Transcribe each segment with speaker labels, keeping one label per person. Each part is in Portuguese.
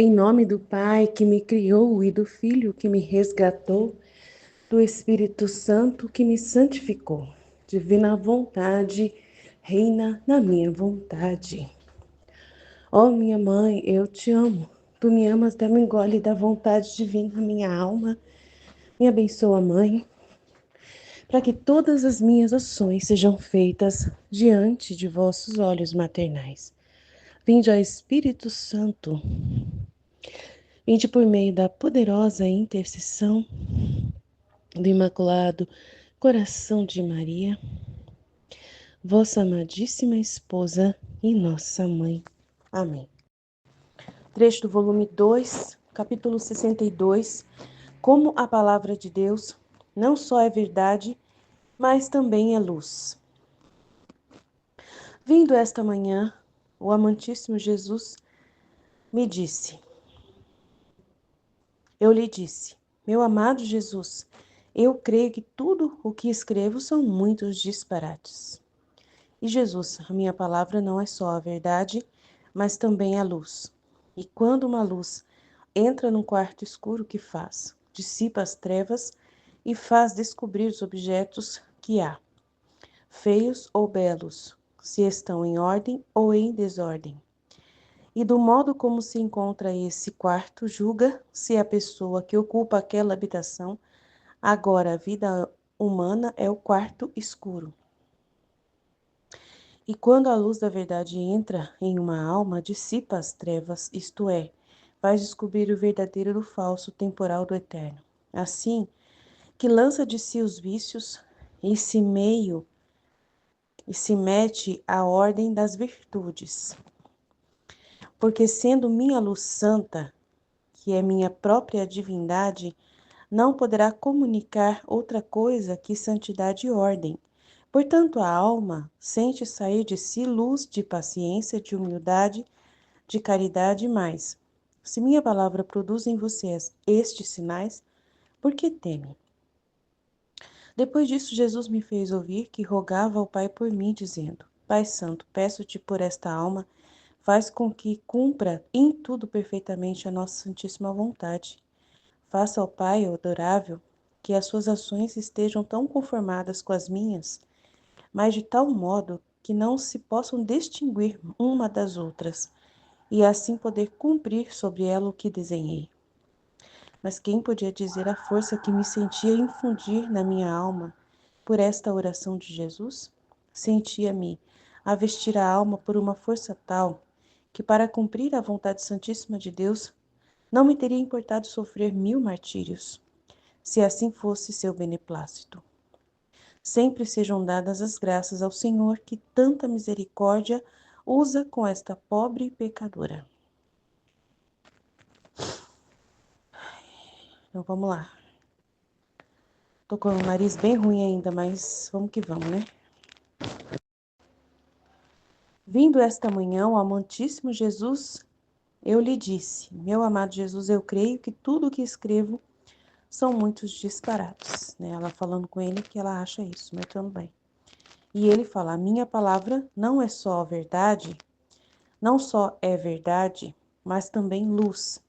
Speaker 1: Em nome do Pai que me criou e do Filho que me resgatou, do Espírito Santo que me santificou. Divina vontade, reina na minha vontade. Ó minha mãe, eu te amo. Tu me amas, até me engole da vontade divina na minha alma. Me abençoa, mãe, para que todas as minhas ações sejam feitas diante de vossos olhos maternais. Vinde, ó Espírito Santo, vinde por meio da poderosa intercessão do Imaculado Coração de Maria, vossa amadíssima esposa e nossa mãe. Amém. Trecho do volume 2, capítulo 62. Como a palavra de Deus não só é verdade, mas também é luz. Vindo esta manhã, o amantíssimo Jesus me disse, eu lhe disse, meu amado Jesus, eu creio que tudo o que escrevo são muitos disparates. E Jesus, a minha palavra não é só a verdade, mas também a luz. E quando uma luz entra num quarto escuro, o que faz? Dissipa as trevas e faz descobrir os objetos que há, feios ou belos, se estão em ordem ou em desordem. E do modo como se encontra esse quarto, julga se a pessoa que ocupa aquela habitação, agora a vida humana é o quarto escuro. E quando a luz da verdade entra em uma alma, dissipa as trevas, isto é, faz descobrir o verdadeiro do falso, temporal do eterno. Assim, que lança de si os vícios e se mete à ordem das virtudes. Porque sendo minha luz santa, que é minha própria divindade, não poderá comunicar outra coisa que santidade e ordem. Portanto, a alma sente sair de si luz de paciência, de humildade, de caridade e mais. Se minha palavra produz em vocês estes sinais, por que teme? Depois disso, Jesus me fez ouvir que rogava ao Pai por mim, dizendo, Pai Santo, peço-te por esta alma, faz com que cumpra em tudo perfeitamente a nossa santíssima vontade. Faça ao Pai, adorável, que as suas ações estejam tão conformadas com as minhas, mas de tal modo que não se possam distinguir uma das outras, e assim poder cumprir sobre ela o que desenhei. Mas quem podia dizer a força que me sentia infundir na minha alma por esta oração de Jesus? Sentia-me a vestir a alma por uma força tal que, para cumprir a vontade santíssima de Deus, não me teria importado sofrer 1000 martírios, se assim fosse seu beneplácito. Sempre sejam dadas as graças ao Senhor que tanta misericórdia usa com esta pobre pecadora. Então vamos lá. Tô com o nariz bem ruim ainda, mas vamos que vamos, né? Vindo esta manhã, o amantíssimo Jesus, eu lhe disse, meu amado Jesus, eu creio que tudo o que escrevo são muitos disparates, né? Ela falando com ele que ela acha isso, mas tudo bem. E ele fala, a minha palavra não é só verdade, não só é verdade, mas também luz.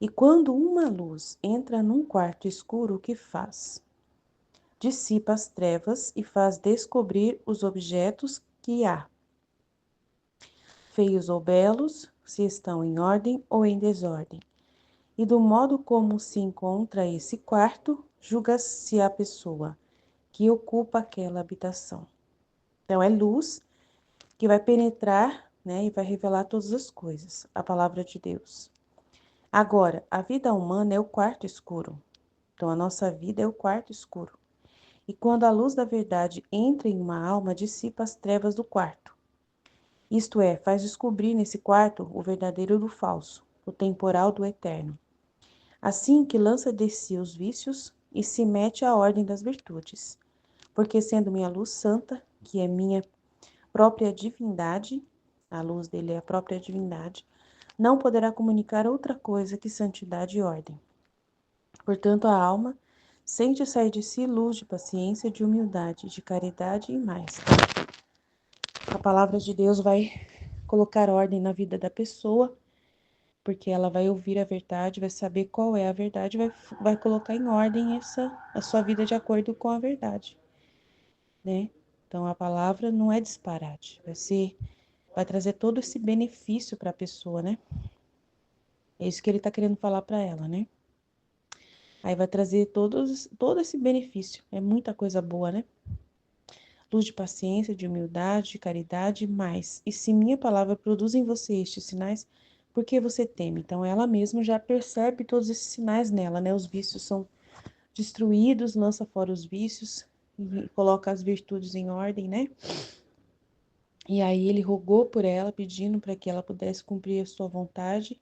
Speaker 1: E quando uma luz entra num quarto escuro, o que faz? Dissipa as trevas e faz descobrir os objetos que há, feios ou belos, se estão em ordem ou em desordem. E do modo como se encontra esse quarto, julga-se a pessoa que ocupa aquela habitação. Então, é luz que vai penetrar, né, e vai revelar todas as coisas, a palavra de Deus. Agora, a vida humana é o quarto escuro. Então, a nossa vida é o quarto escuro. E quando a luz da verdade entra em uma alma, dissipa as trevas do quarto. Isto é, faz descobrir nesse quarto o verdadeiro do falso, o temporal do eterno. Assim que lança de si os vícios e se mete à ordem das virtudes. Porque sendo minha luz santa, que é minha própria divindade, a luz dele é a própria divindade, não poderá comunicar outra coisa que santidade e ordem. Portanto, a alma sente sair de si luz de paciência, de humildade, de caridade e mais. A palavra de Deus vai colocar ordem na vida da pessoa porque ela vai ouvir a verdade, vai saber qual é a verdade, vai colocar em ordem a sua vida de acordo com a verdade, né? Então a palavra não é disparate, vai trazer todo esse benefício para a pessoa, né? É isso que ele está querendo falar para ela, né? Aí vai trazer todo esse benefício. É muita coisa boa, né? Luz de paciência, de humildade, de caridade, mais. E se minha palavra produz em você estes sinais, por que você teme? Então ela mesma já percebe todos esses sinais nela, né? Os vícios são destruídos, lança fora os vícios e coloca as virtudes em ordem, né? E aí ele rogou por ela, pedindo para que ela pudesse cumprir a sua vontade.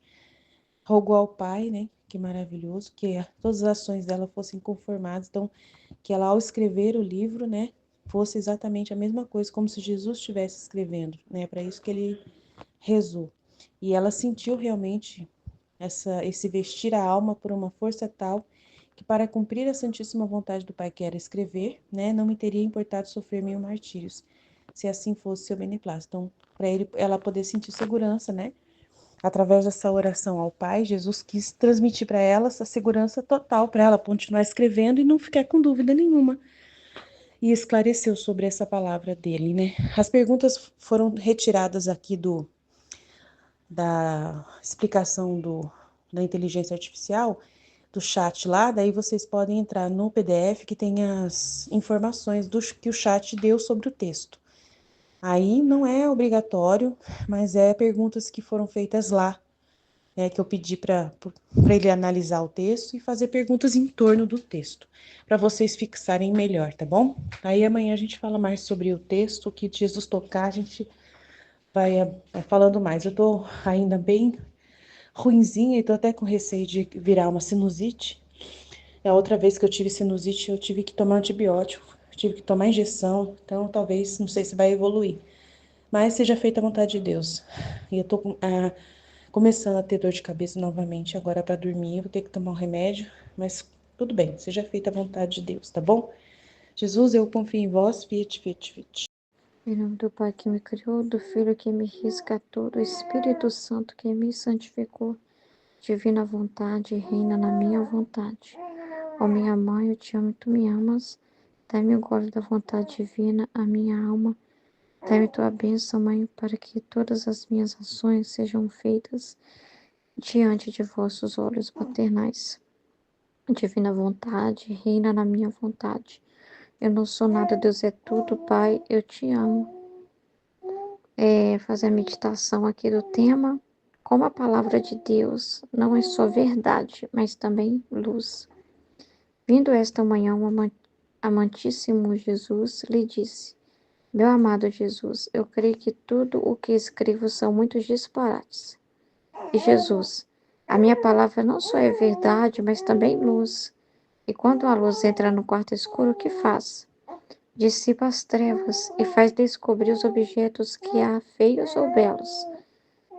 Speaker 1: Rogou ao Pai, né? Que maravilhoso, que todas as ações dela fossem conformadas. Então, que ela, ao escrever o livro, né, fosse exatamente a mesma coisa, como se Jesus estivesse escrevendo, né? Para isso que ele rezou. E ela sentiu realmente esse vestir a alma por uma força tal que, para cumprir a santíssima vontade do Pai, que era escrever, né, não me teria importado sofrer mil martírios, se assim fosse seu beneplácito. Então, para ela poder sentir segurança, né? Através dessa oração ao Pai, Jesus quis transmitir para ela essa segurança total, para ela continuar escrevendo e não ficar com dúvida nenhuma. E esclareceu sobre essa palavra dele, né? As perguntas foram retiradas aqui da explicação da inteligência artificial, do chat lá, daí vocês podem entrar no PDF que tem as informações que o chat deu sobre o texto. Aí não é obrigatório, mas é perguntas que foram feitas lá, que eu pedi para ele analisar o texto e fazer perguntas em torno do texto, para vocês fixarem melhor, tá bom? Aí amanhã a gente fala mais sobre o texto, o que Jesus tocar, a gente vai falando mais. Eu tô ainda bem ruinzinha e tô até com receio de virar uma sinusite. A outra vez que eu tive sinusite, eu tive que tomar antibiótico, tive que tomar injeção, então talvez, não sei se vai evoluir. Mas seja feita a vontade de Deus. E eu tô começando a ter dor de cabeça novamente agora para dormir. Eu vou ter que tomar um remédio, mas tudo bem, seja feita a vontade de Deus, tá bom? Jesus, eu confio em vós, fiat, fiat, fiat.
Speaker 2: Em nome do Pai que me criou, do Filho que me resgatou, do Espírito Santo que me santificou, divina vontade, reina na minha vontade. Ó minha mãe, eu te amo e tu me amas. Dai-me o gole da vontade divina, a minha alma. Dai-me tua bênção, Mãe, para que todas as minhas ações sejam feitas diante de vossos olhos maternais. Divina vontade, reina na minha vontade. Eu não sou nada, Deus é tudo, Pai, eu te amo. Fazer a meditação aqui do tema, como a palavra de Deus não é só verdade, mas também luz. Vindo esta manhã, o amantíssimo Jesus lhe disse: Meu amado Jesus, eu creio que tudo o que escrevo são muitos disparates. E Jesus, a minha palavra não só é verdade, mas também luz. E quando a luz entra no quarto escuro, o que faz? Dissipa as trevas e faz descobrir os objetos que há feios ou belos,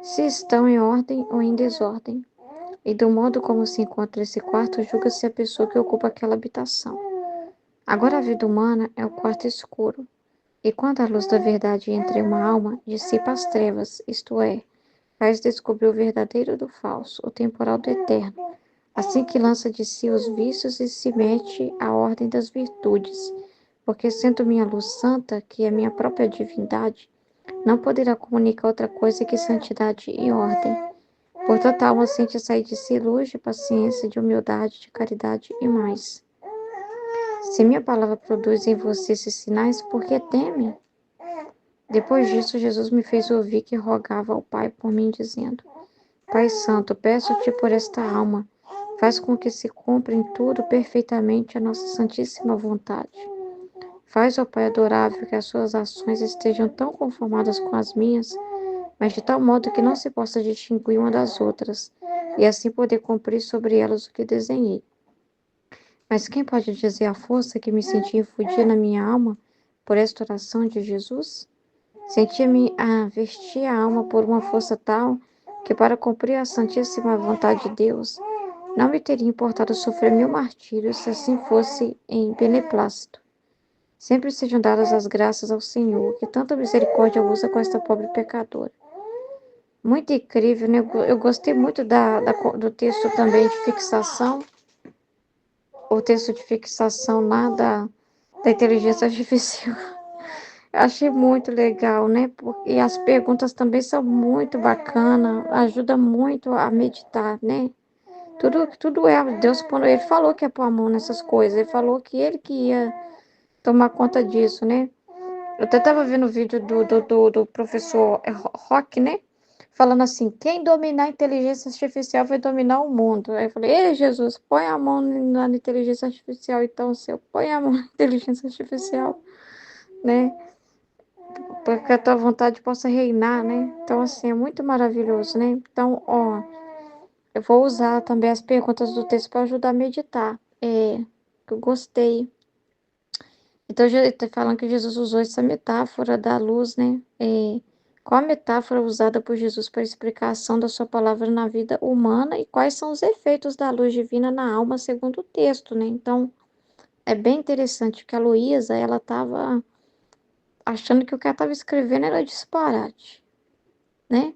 Speaker 2: se estão em ordem ou em desordem. E do modo como se encontra esse quarto, julga-se a pessoa que ocupa aquela habitação. Agora a vida humana é o quarto escuro. E quando a luz da verdade entra em uma alma, dissipa as trevas, isto é, faz descobrir o verdadeiro do falso, o temporal do eterno, assim que lança de si os vícios e se mete à ordem das virtudes, porque sendo minha luz santa, que é minha própria divindade, não poderá comunicar outra coisa que santidade e ordem. Portanto, a alma sente sair de si luz de paciência, de humildade, de caridade e mais. Se minha palavra produz em você esses sinais, por que teme? Depois disso, Jesus me fez ouvir que rogava ao Pai por mim, dizendo: Pai Santo, peço-te por esta alma, faz com que se cumpra em tudo perfeitamente a nossa santíssima vontade. Faz, ó Pai adorável, que as suas ações estejam tão conformadas com as minhas, mas de tal modo que não se possa distinguir uma das outras, e assim poder cumprir sobre elas o que desenhei. Mas quem pode dizer a força que me senti infundir na minha alma por esta oração de Jesus? Sentia-me a vestir a alma por uma força tal que, para cumprir a santíssima vontade de Deus, não me teria importado sofrer mil martírios se assim fosse em beneplácito. Sempre sejam dadas as graças ao Senhor, que tanta misericórdia usa com esta pobre pecadora. Muito incrível, né? Eu gostei muito do texto também de fixação, o texto de fixação lá da inteligência artificial. Eu achei muito legal, né? E as perguntas também são muito bacanas, ajuda muito a meditar, né? Tudo é Deus quando ele falou que ia pôr a mão nessas coisas, ele falou que ele que ia tomar conta disso, né? Eu até estava vendo o vídeo do professor Rock, né? Falando assim, quem dominar a inteligência artificial vai dominar o mundo. Aí eu falei, ei, Jesus, põe a mão na inteligência artificial, então, seu, põe a mão na inteligência artificial, né? Para que a tua vontade possa reinar, né? Então, assim, é muito maravilhoso, né? Então, ó, eu vou usar também as perguntas do texto para ajudar a meditar. Que eu gostei. Então, está falando que Jesus usou essa metáfora da luz, né? Qual a metáfora usada por Jesus para explicar a ação da sua palavra na vida humana e quais são os efeitos da luz divina na alma, segundo o texto, né? Então, é bem interessante que a Luísa, ela estava achando que o que ela estava escrevendo era disparate, né?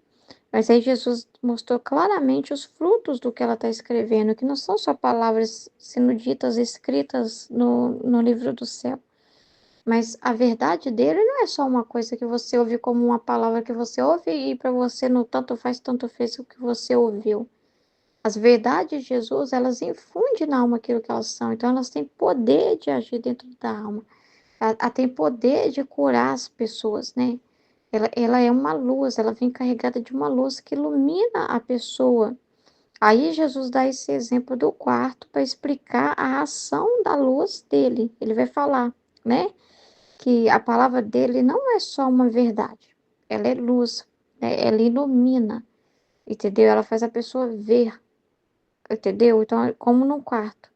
Speaker 2: Mas aí Jesus mostrou claramente os frutos do que ela está escrevendo, que não são só palavras sendo ditas, escritas no livro do céu. Mas a verdade dele não é só uma coisa que você ouve como uma palavra que você ouve e para você não tanto fez o que você ouviu. As verdades de Jesus, elas infundem na alma aquilo que elas são. Então, elas têm poder de agir dentro da alma. Ela tem poder de curar as pessoas, né? Ela é uma luz, ela vem carregada de uma luz que ilumina a pessoa. Aí Jesus dá esse exemplo do quarto para explicar a ação da luz dele. Ele vai falar, né? Que a palavra dele não é só uma verdade, ela é luz, né? Ela ilumina, entendeu? Ela faz a pessoa ver, entendeu? Então, é como no quarto.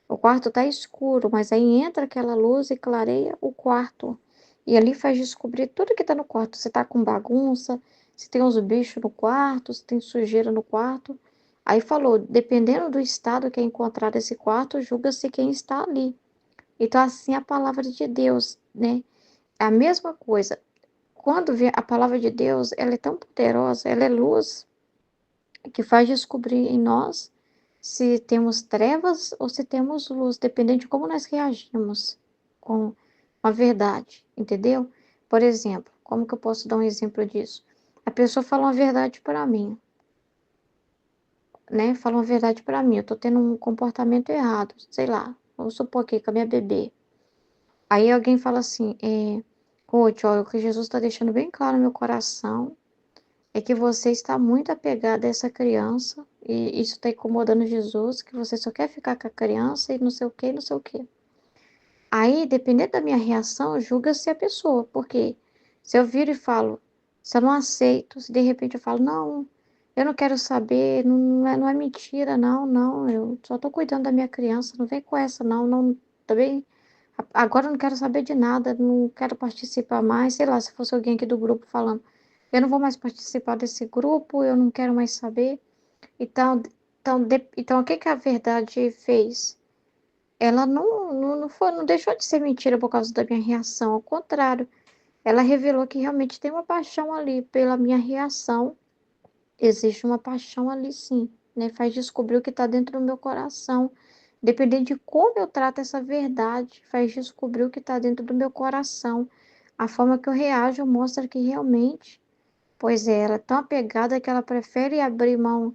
Speaker 2: O quarto está escuro, mas aí entra aquela luz e clareia o quarto. E ali faz descobrir tudo que está no quarto. Se está com bagunça, se tem uns bichos no quarto, se tem sujeira no quarto. Aí falou, dependendo do estado que é encontrado esse quarto, julga-se quem está ali. Então, assim, a palavra de Deus, né? É a mesma coisa. Quando vem a palavra de Deus, ela é tão poderosa, ela é luz, que faz descobrir em nós se temos trevas ou se temos luz, dependendo de como nós reagimos com a verdade, entendeu? Por exemplo, como que eu posso dar um exemplo disso? A pessoa fala uma verdade para mim, né? Fala uma verdade para mim, eu tô tendo um comportamento errado, sei lá, vamos supor aqui com a minha bebê. Aí alguém fala assim, coach, ó, o que Jesus está deixando bem claro no meu coração é que você está muito apegada a essa criança e isso está incomodando Jesus, que você só quer ficar com a criança e não sei o que, não sei o que. Aí, dependendo da minha reação, julga-se a pessoa, porque se eu viro e falo, se eu não aceito, se de repente eu falo, não, eu não quero saber, não é mentira, não, eu só estou cuidando da minha criança, não vem com essa, não, também, agora eu não quero saber de nada, não quero participar mais, sei lá, se fosse alguém aqui do grupo falando, eu não vou mais participar desse grupo, eu não quero mais saber. Então, então o que que a verdade fez? Ela não deixou de ser mentira por causa da minha reação, ao contrário, ela revelou que realmente tem uma paixão ali pela minha reação. Existe uma paixão ali sim, né? Faz descobrir o que está dentro do meu coração. Dependendo de como eu trato essa verdade, faz descobrir o que está dentro do meu coração. A forma que eu reajo mostra que realmente, pois é, ela é tão apegada que ela prefere abrir mão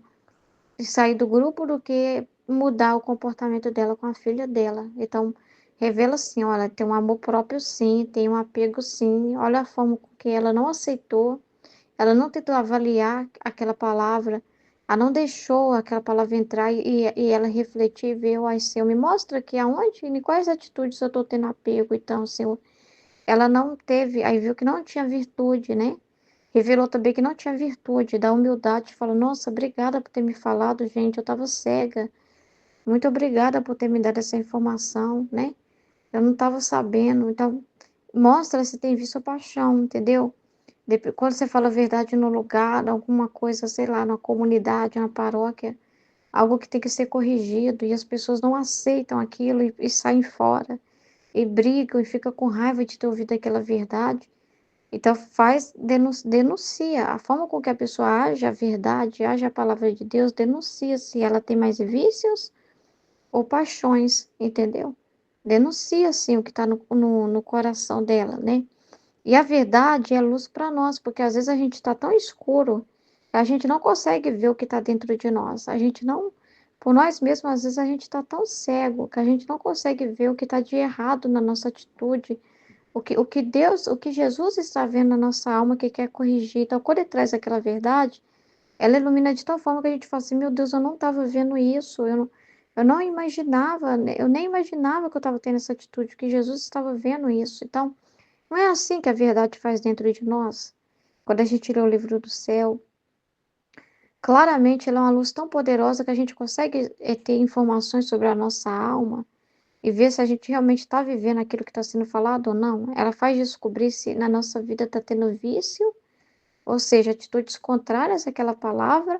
Speaker 2: de sair do grupo do que mudar o comportamento dela com a filha dela. Então, revela assim, olha, tem um amor próprio sim, tem um apego sim, olha a forma com que ela não aceitou, ela não tentou avaliar aquela palavra, ela não deixou aquela palavra entrar e ela refletir e ver, uai, Senhor, me mostra aqui aonde, em quais atitudes eu estou tendo apego. Então, Senhor, ela não teve, aí viu que não tinha virtude, né? Revelou também que não tinha virtude, da humildade, falou, nossa, obrigada por ter me falado, gente, eu estava cega. Muito obrigada por ter me dado essa informação, né? Eu não estava sabendo. Então, mostra se tem visto a paixão, entendeu? Quando você fala a verdade no lugar, alguma coisa, sei lá, na comunidade, na paróquia, algo que tem que ser corrigido e as pessoas não aceitam aquilo e saem fora e brigam e ficam com raiva de ter ouvido aquela verdade. Então, denuncia a forma com que a pessoa age, a verdade, age a palavra de Deus, denuncia se ela tem mais vícios ou paixões, entendeu? Denuncia, sim, o que está no coração dela, né? E a verdade é luz para nós, porque às vezes a gente está tão escuro que a gente não consegue ver o que está dentro de nós. A gente não, por nós mesmos, às vezes a gente está tão cego que a gente não consegue ver o que está de errado na nossa atitude, o que Deus, o que Jesus está vendo na nossa alma que quer corrigir. Então, quando ele traz aquela verdade, ela ilumina de tal forma que a gente fala assim, meu Deus, eu não estava vendo isso, eu não imaginava, né, eu nem imaginava que eu estava tendo essa atitude, que Jesus estava vendo isso. Então, não é assim que a verdade faz dentro de nós. Quando a gente lê o livro do céu, claramente ela é uma luz tão poderosa que a gente consegue ter informações sobre a nossa alma e ver se a gente realmente está vivendo aquilo que está sendo falado ou não. Ela faz descobrir se na nossa vida está tendo vício, ou seja, atitudes contrárias àquela palavra,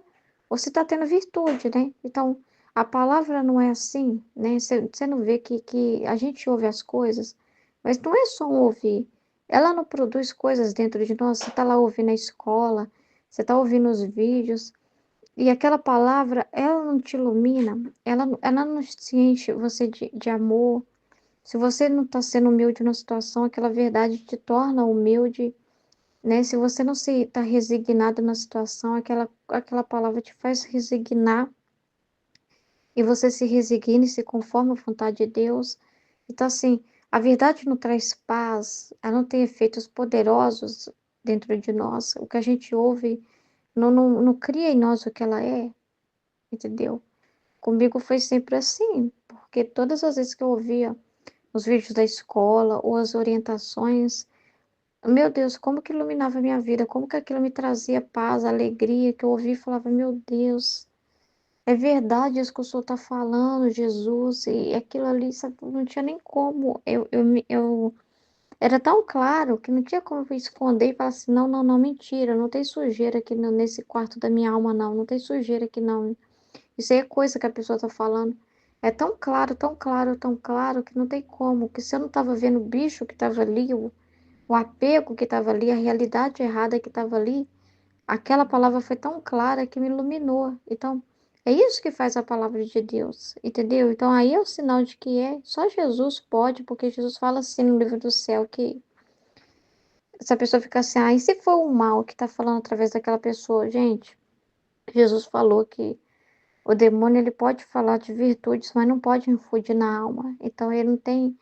Speaker 2: ou se está tendo virtude, né? Então, a palavra não é assim, né? Você não vê que a gente ouve as coisas, mas não é só um ouvir. Ela não produz coisas dentro de nós. Você está lá ouvindo a escola, você está ouvindo os vídeos, e aquela palavra, ela não te ilumina, ela não te enche você de amor. Se você não está sendo humilde numa situação, aquela verdade te torna humilde, né? Se você não se está resignado na situação, aquela palavra te faz resignar e você se resigna e se conforma à vontade de Deus. Então, assim, a verdade não traz paz, ela não tem efeitos poderosos dentro de nós. O que a gente ouve não cria em nós o que ela é, entendeu? Comigo foi sempre assim, porque todas as vezes que eu ouvia os vídeos da escola ou as orientações, meu Deus, como que iluminava a minha vida, como que aquilo me trazia paz, alegria, que eu ouvia e falava, meu Deus, é verdade isso que o Senhor está falando, Jesus, e aquilo ali, sabe, não tinha nem como, era tão claro que não tinha como eu esconder e falar assim, não, não, não, mentira, não tem sujeira aqui nesse quarto da minha alma, não, não tem sujeira aqui, não, isso aí é coisa que a pessoa está falando. É tão claro, tão claro, tão claro, que não tem como, que se eu não estava vendo o bicho que estava ali, o apego que estava ali, a realidade errada que estava ali, aquela palavra foi tão clara que me iluminou. Então, é isso que faz a palavra de Deus, entendeu? Então, aí é o sinal de que só Jesus pode, porque Jesus fala assim no livro do céu, que essa pessoa fica assim, ah, e se for o mal que está falando através daquela pessoa? Gente, Jesus falou que o demônio ele pode falar de virtudes, mas não pode infundir na alma. Então, ele não tem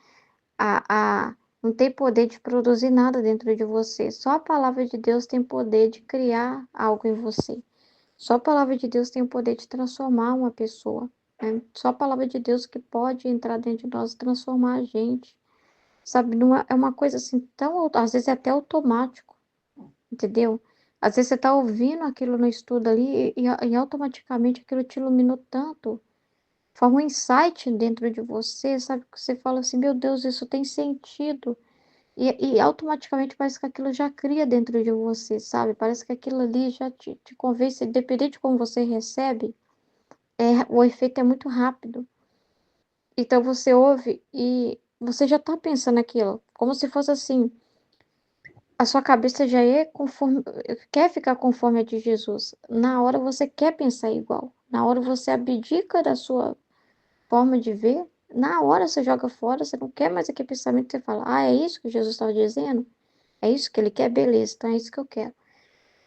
Speaker 2: não tem poder de produzir nada dentro de você. Só a palavra de Deus tem poder de criar algo em você. Só a palavra de Deus tem o poder de transformar uma pessoa, né? Só a palavra de Deus que pode entrar dentro de nós e transformar a gente. Sabe, não é uma coisa assim tão, às vezes é até automático, entendeu? Às vezes você está ouvindo aquilo no estudo ali e automaticamente aquilo te iluminou tanto, forma um insight dentro de você, sabe? Que você fala assim, meu Deus, isso tem sentido. E automaticamente parece que aquilo já cria dentro de você, sabe? Parece que aquilo ali já te convence, independente de como você recebe, o efeito é muito rápido. Então você ouve e você já está pensando aquilo, como se fosse assim, a sua cabeça já é conforme, quer ficar conforme a de Jesus. Na hora você quer pensar igual. Na hora você abdica da sua forma de ver. Na hora você joga fora, você não quer mais aquele pensamento, você fala, ah, é isso que Jesus estava dizendo? É isso que ele quer? Beleza, então é isso que eu quero.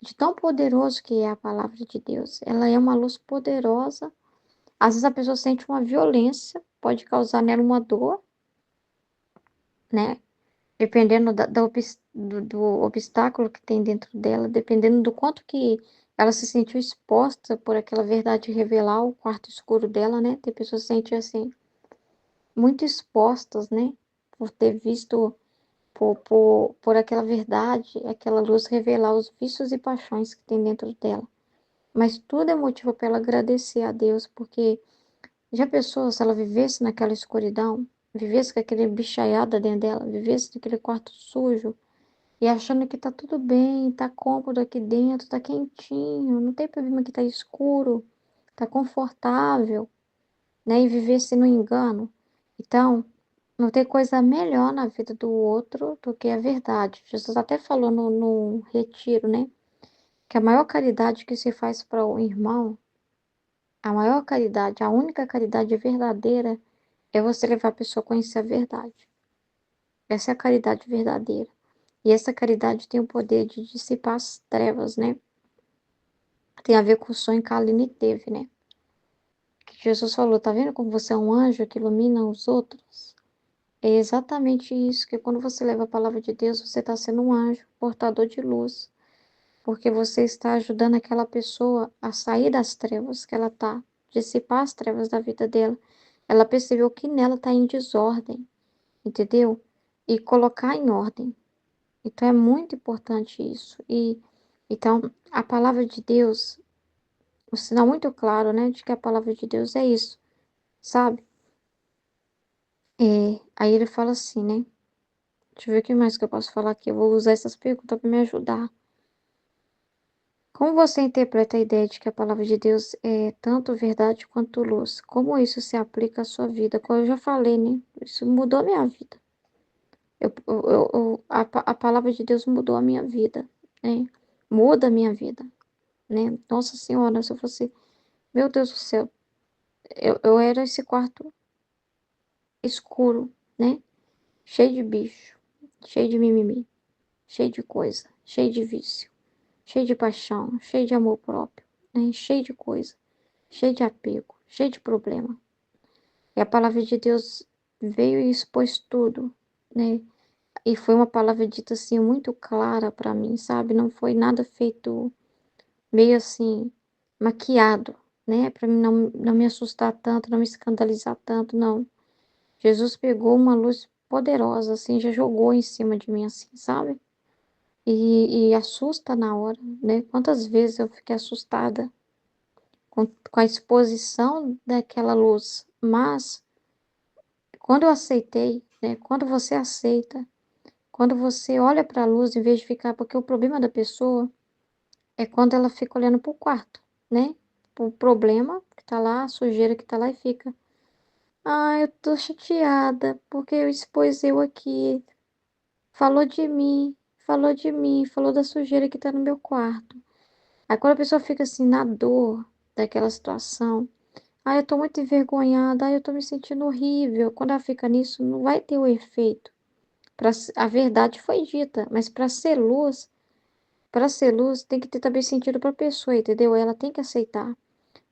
Speaker 2: De tão poderoso que é a palavra de Deus. Ela é uma luz poderosa. Às vezes a pessoa sente uma violência, pode causar nela uma dor, né? Dependendo do obstáculo que tem dentro dela, dependendo do quanto que ela se sentiu exposta por aquela verdade revelar o quarto escuro dela, né? Tem pessoas que se sentem assim, muito expostas, né? Por ter visto, por aquela verdade, aquela luz revelar os vícios e paixões que tem dentro dela. Mas tudo é motivo para ela agradecer a Deus, porque já pensou se ela vivesse naquela escuridão, vivesse com aquele bichaiada dentro dela, vivesse naquele quarto sujo e achando que tá tudo bem, tá cômodo aqui dentro, tá quentinho, não tem problema que tá escuro, tá confortável, né? E vivesse no engano. Então, Não tem coisa melhor na vida do outro do que a verdade. Jesus até falou no retiro, né? Que a maior caridade que se faz para o irmão, a maior caridade, a única caridade verdadeira é você levar a pessoa a conhecer a verdade. Essa é a caridade verdadeira. E essa caridade tem o poder de dissipar as trevas, né? Tem a ver com o sonho que a Aline teve, né? Que Jesus falou, tá vendo como você é um anjo que ilumina os outros? É exatamente isso, que quando você leva a palavra de Deus, você está sendo um anjo, portador de luz. Porque você está ajudando aquela pessoa a sair das trevas que ela está, dissipar as trevas da vida dela. Ela percebeu que nela está em desordem, entendeu? E colocar em ordem. Então é muito importante isso. E então a palavra de Deus, o sinal muito claro, né, de que a palavra de Deus é isso, sabe? Aí ele fala assim, né? Deixa eu ver o que mais que eu posso falar aqui. Eu vou usar essas perguntas para me ajudar. Como você interpreta a ideia de que a palavra de Deus é tanto verdade quanto luz? Como isso se aplica à sua vida? Como eu já falei, né? Isso mudou a minha vida. A palavra de Deus mudou a minha vida, né? Muda a minha vida, né? Nossa Senhora, se eu fosse... Meu Deus do céu. Eu era esse quarto escuro, né? Cheio de bicho, cheio de mimimi, cheio de coisa, cheio de vício, cheio de paixão, cheio de amor próprio, né? Cheio de coisa, cheio de apego, cheio de problema. E a palavra de Deus veio e expôs tudo, né? E foi uma palavra dita assim muito clara para mim, sabe? Não foi nada feito meio assim maquiado, né? Para mim não me assustar tanto, não me escandalizar tanto, não. Jesus pegou uma luz poderosa, assim, já jogou em cima de mim, assim, sabe? E assusta na hora, né? Quantas vezes eu fiquei assustada com a exposição daquela luz, mas quando eu aceitei, né? Quando você aceita, quando você olha para a luz em vez de ficar, porque o problema da pessoa é quando ela fica olhando para o quarto, né? O problema que tá lá, a sujeira que tá lá e fica, ah, eu tô chateada porque eu expus eu aqui, falou de mim, falou da sujeira que tá no meu quarto. Aí quando a pessoa fica assim na dor daquela situação, ah, eu tô muito envergonhada, ah, eu tô me sentindo horrível. Quando ela fica nisso, não vai ter o efeito. A verdade foi dita, mas para ser luz tem que ter também sentido para a pessoa, entendeu? Ela tem que aceitar.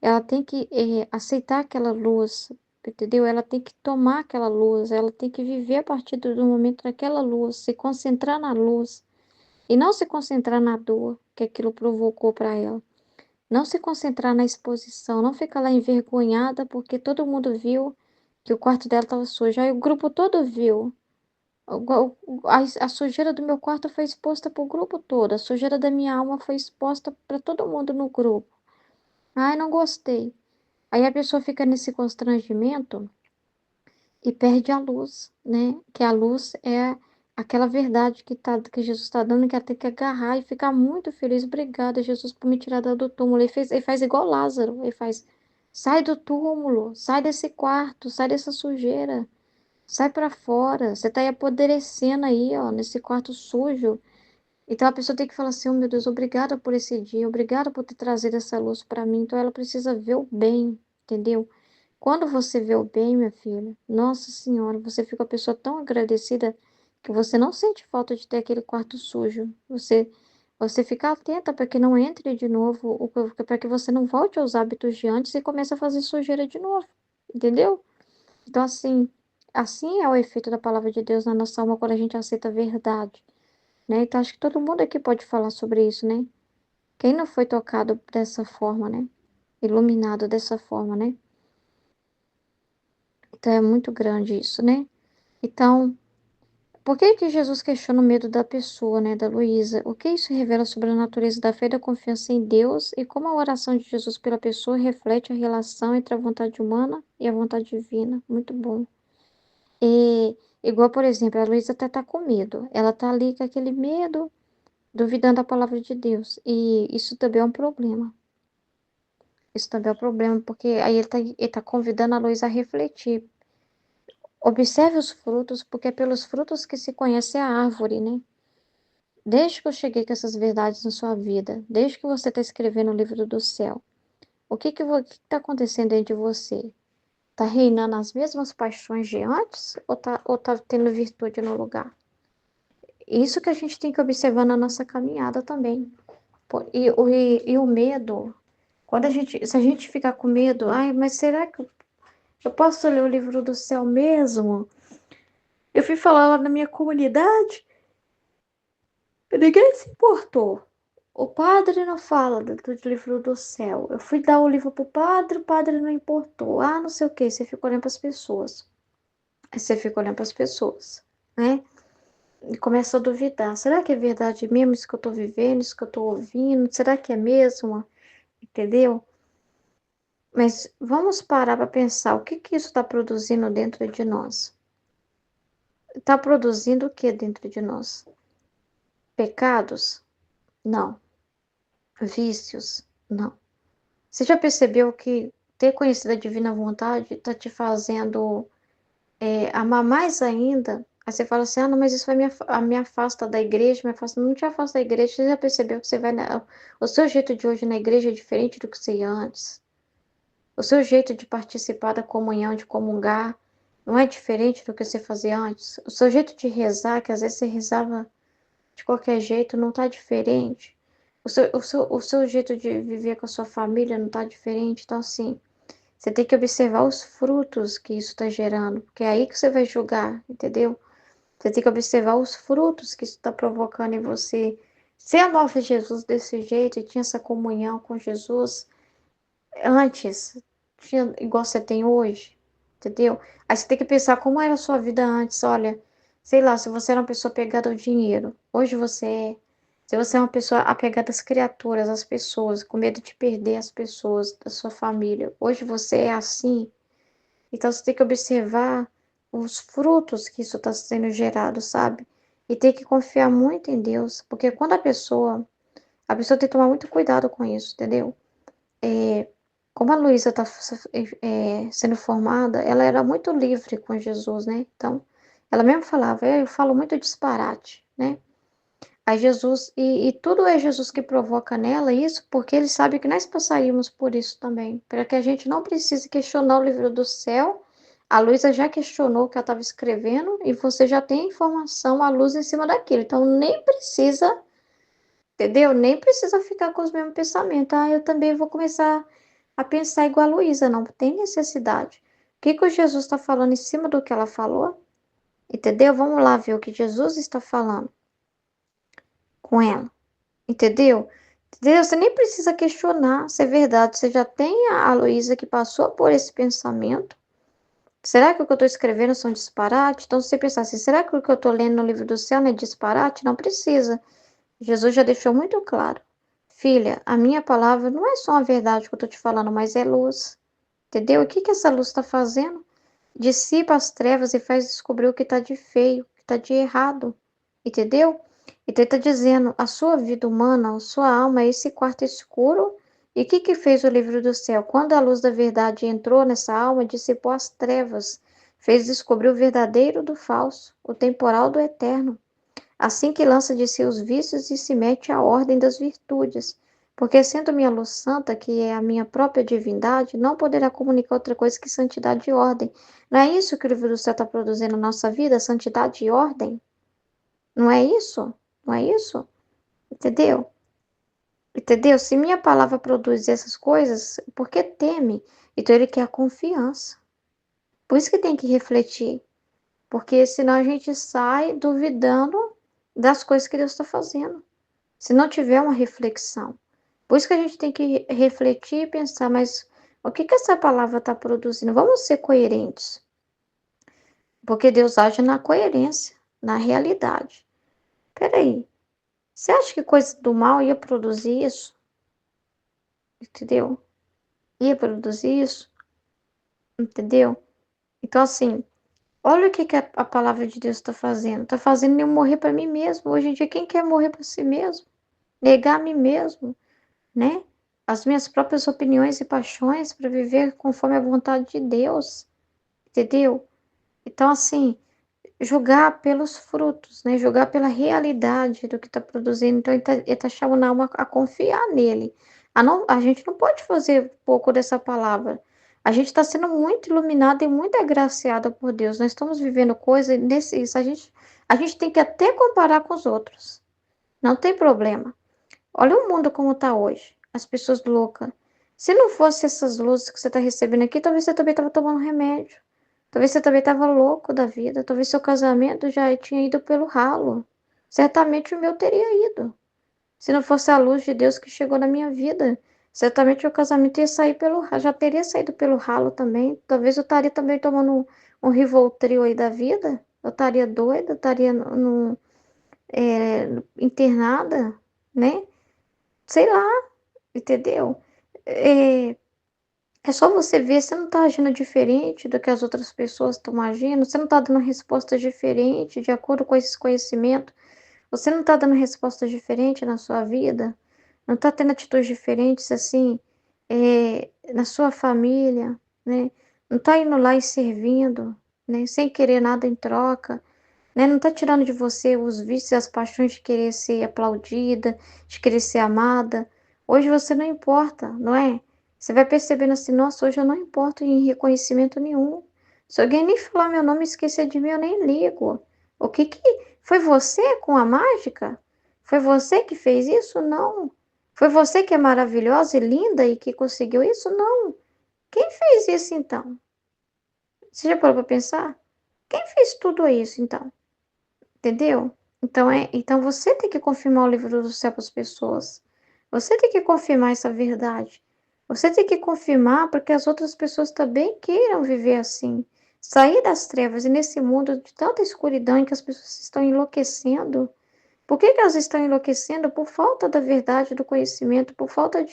Speaker 2: Ela tem que aceitar aquela luz, entendeu? Ela tem que tomar aquela luz, ela tem que viver a partir do momento daquela luz, se concentrar na luz e não se concentrar na dor que aquilo provocou para ela. Não se concentrar na exposição, não ficar lá envergonhada porque todo mundo viu que o quarto dela estava sujo. Aí o grupo todo viu. A sujeira do meu quarto foi exposta para o grupo todo. A sujeira da minha alma foi exposta para todo mundo no grupo. Ai, não gostei. Aí a pessoa fica nesse constrangimento e perde a luz, né? Que a luz é aquela verdade que Jesus está dando, que ela tem que agarrar e ficar muito feliz. Obrigada, Jesus, por me tirar do túmulo. Ele faz igual Lázaro. Ele faz, sai do túmulo, sai desse quarto, sai dessa sujeira. Sai pra fora. Você tá aí apodrecendo aí, ó, nesse quarto sujo. Então a pessoa tem que falar assim: oh, meu Deus, obrigada por esse dia, obrigada por ter trazido essa luz para mim. Então ela precisa ver o bem, entendeu? Quando você vê o bem, minha filha, nossa senhora, você fica uma pessoa tão agradecida que você não sente falta de ter aquele quarto sujo. Você fica atenta para que não entre de novo, para que você não volte aos hábitos de antes e comece a fazer sujeira de novo, entendeu? Então, assim é o efeito da palavra de Deus na nossa alma quando a gente aceita a verdade, né? Então, acho que todo mundo aqui pode falar sobre isso, né? Quem não foi tocado dessa forma, né? Iluminado dessa forma, né? Então, é muito grande isso, né? Então, por que que Jesus questiona o medo da pessoa, né? Da Luísa? O que isso revela sobre a natureza da fé e da confiança em Deus e como a oração de Jesus pela pessoa reflete a relação entre a vontade humana e a vontade divina? Muito bom. E, igual, por exemplo, a Luísa até tá com medo. Ela tá ali com aquele medo, duvidando da palavra de Deus. E isso também é um problema. Isso também é um problema, porque aí ele tá convidando a Luísa a refletir. Observe os frutos, porque é pelos frutos que se conhece a árvore, né? Desde que eu cheguei com essas verdades na sua vida, desde que você está escrevendo o livro do céu, o que está acontecendo dentro de você? Está reinando as mesmas paixões de antes ou tá tendo virtude no lugar? Isso que a gente tem que observar na nossa caminhada também. E o medo, se a gente ficar com medo, ai, mas será que eu posso ler o livro do céu mesmo? Eu fui falar lá na minha comunidade, ninguém se importou. O padre não fala do livro do céu. Eu fui dar o livro pro padre, o padre não importou. Ah, não sei o que, você fica olhando para as pessoas. Aí você fica olhando para as pessoas, né? E começa a duvidar. Será que é verdade mesmo isso que eu tô vivendo, isso que eu tô ouvindo? Será que é mesmo? Entendeu? Mas vamos parar para pensar o que que isso está produzindo dentro de nós. Está produzindo o que dentro de nós? Pecados? Não. Vícios? Não. Você já percebeu que ter conhecido a divina vontade está te fazendo amar mais ainda? Aí você fala assim, ah, não, mas isso vai me afasta da igreja, me afasta. Não te afasta da igreja, você já percebeu que o seu jeito de hoje na igreja é diferente do que você ia antes? O seu jeito de participar da comunhão, de comungar, não é diferente do que você fazia antes? O seu jeito de rezar, que às vezes você rezava de qualquer jeito, não está diferente? O seu jeito de viver com a sua família não está diferente? Então, assim, você tem que observar os frutos que isso está gerando, porque é aí que você vai julgar, entendeu? Você tem que observar os frutos que isso está provocando em você. Se amava Jesus desse jeito e tinha essa comunhão com Jesus antes, tinha igual você tem hoje, entendeu? Aí você tem que pensar como era a sua vida antes. Olha, sei lá, se você era uma pessoa apegada ao dinheiro, hoje você é. Se você é uma pessoa apegada às criaturas, às pessoas, com medo de perder as pessoas da sua família, hoje você é assim. Então você tem que observar os frutos que isso está sendo gerado, sabe? E tem que confiar muito em Deus, porque quando a pessoa tem que tomar muito cuidado com isso, entendeu? Como a Luísa está sendo formada, ela era muito livre com Jesus, né? Então, ela mesmo falava, eu falo muito disparate, né? Aí Jesus, e tudo é Jesus que provoca nela isso, porque ele sabe que nós passaríamos por isso também, para que a gente não precise questionar o livro do céu. A Luísa já questionou o que ela estava escrevendo, e você já tem a informação, a luz em cima daquilo. Então, nem precisa, entendeu? Nem precisa ficar com os mesmos pensamentos. Ah, eu também vou começar a pensar igual a Luísa, não tem necessidade. O que que o Jesus está falando em cima do que ela falou? Entendeu? Vamos lá ver o que Jesus está falando com ela. Entendeu? Entendeu? Você nem precisa questionar se é verdade. Você já tem a Luísa que passou por esse pensamento. Será que o que eu estou escrevendo são disparate? Então, se você pensar assim, será que o que eu estou lendo no livro do céu não é disparate? Não precisa. Jesus já deixou muito claro. Filha, a minha palavra não é só a verdade que eu estou te falando, mas é luz. Entendeu? O que que essa luz está fazendo? Dissipa as trevas e faz descobrir o que está de feio, o que está de errado. Entendeu? Então ele está dizendo, a sua vida humana, a sua alma é esse quarto escuro. E o que que fez o livro do céu? Quando a luz da verdade entrou nessa alma, dissipou as trevas, fez descobrir o verdadeiro do falso, o temporal do eterno. Assim que lança de si os vícios e se mete à ordem das virtudes. Porque sendo minha luz santa, que é a minha própria divindade, não poderá comunicar outra coisa que santidade e ordem. Não é isso que o livro do céu está produzindo na nossa vida? Santidade e ordem? Não é isso? Não é isso? Entendeu? Entendeu? Se minha palavra produz essas coisas, por que teme? Então ele quer a confiança. Por isso que tem que refletir. Porque senão a gente sai duvidando das coisas que Deus está fazendo. Se não tiver uma reflexão. Por isso que a gente tem que refletir e pensar, mas o que que essa palavra está produzindo? Vamos ser coerentes. Porque Deus age na coerência, na realidade. Peraí, você acha que coisa do mal ia produzir isso? Entendeu? Ia produzir isso? Entendeu? Então, assim, olha o que que a palavra de Deus está fazendo. Está fazendo eu morrer para mim mesmo. Hoje em dia, quem quer morrer para si mesmo? Negar a mim mesmo, né? As minhas próprias opiniões e paixões para viver conforme a vontade de Deus, entendeu? Então, assim, julgar pelos frutos, né? Julgar pela realidade do que está produzindo. Então, ele tá chamando a alma a confiar nele. A gente não pode fazer pouco dessa palavra. A gente está sendo muito iluminada e muito agraciada por Deus. Nós estamos vivendo coisas nesse isso. A gente tem que até comparar com os outros. Não tem problema. Olha o mundo como está hoje. As pessoas loucas. Se não fosse essas luzes que você está recebendo aqui, talvez você também estava tomando remédio. Talvez você também estava louco da vida. Talvez seu casamento já tinha ido pelo ralo. Certamente o meu teria ido. Se não fosse a luz de Deus que chegou na minha vida, certamente o casamento ia sair pelo, já teria saído pelo ralo também. Talvez eu estaria também tomando um Rivotril aí da vida. Eu estaria doida, eu estaria internada, né? Sei lá, entendeu? É, é só você ver, você não está agindo diferente do que as outras pessoas estão agindo, você não está dando respostas diferentes de acordo com esse conhecimento, você não está dando respostas diferentes na sua vida, não está tendo atitudes diferentes assim, na sua família, né? Não está indo lá e servindo, né? Sem querer nada em troca, né? Não está tirando de você os vícios e as paixões de querer ser aplaudida, de querer ser amada. Hoje você não importa, não é? Você vai percebendo assim, nossa, hoje eu não importo em reconhecimento nenhum. Se alguém nem falar meu nome e esquecer de mim, eu nem ligo. O que que... Foi você com a mágica? Foi você que fez isso? Não. Foi você que é maravilhosa e linda e que conseguiu isso? Não. Quem fez isso então? Você já parou para pensar? Quem fez tudo isso então? Entendeu? Então você tem que confirmar o livro do céu para as pessoas. Você tem que confirmar essa verdade. Você tem que confirmar para que as outras pessoas também queiram viver assim. Sair das trevas e nesse mundo de tanta escuridão em que as pessoas estão enlouquecendo. Por que que elas estão enlouquecendo? Por falta da verdade, do conhecimento, por falta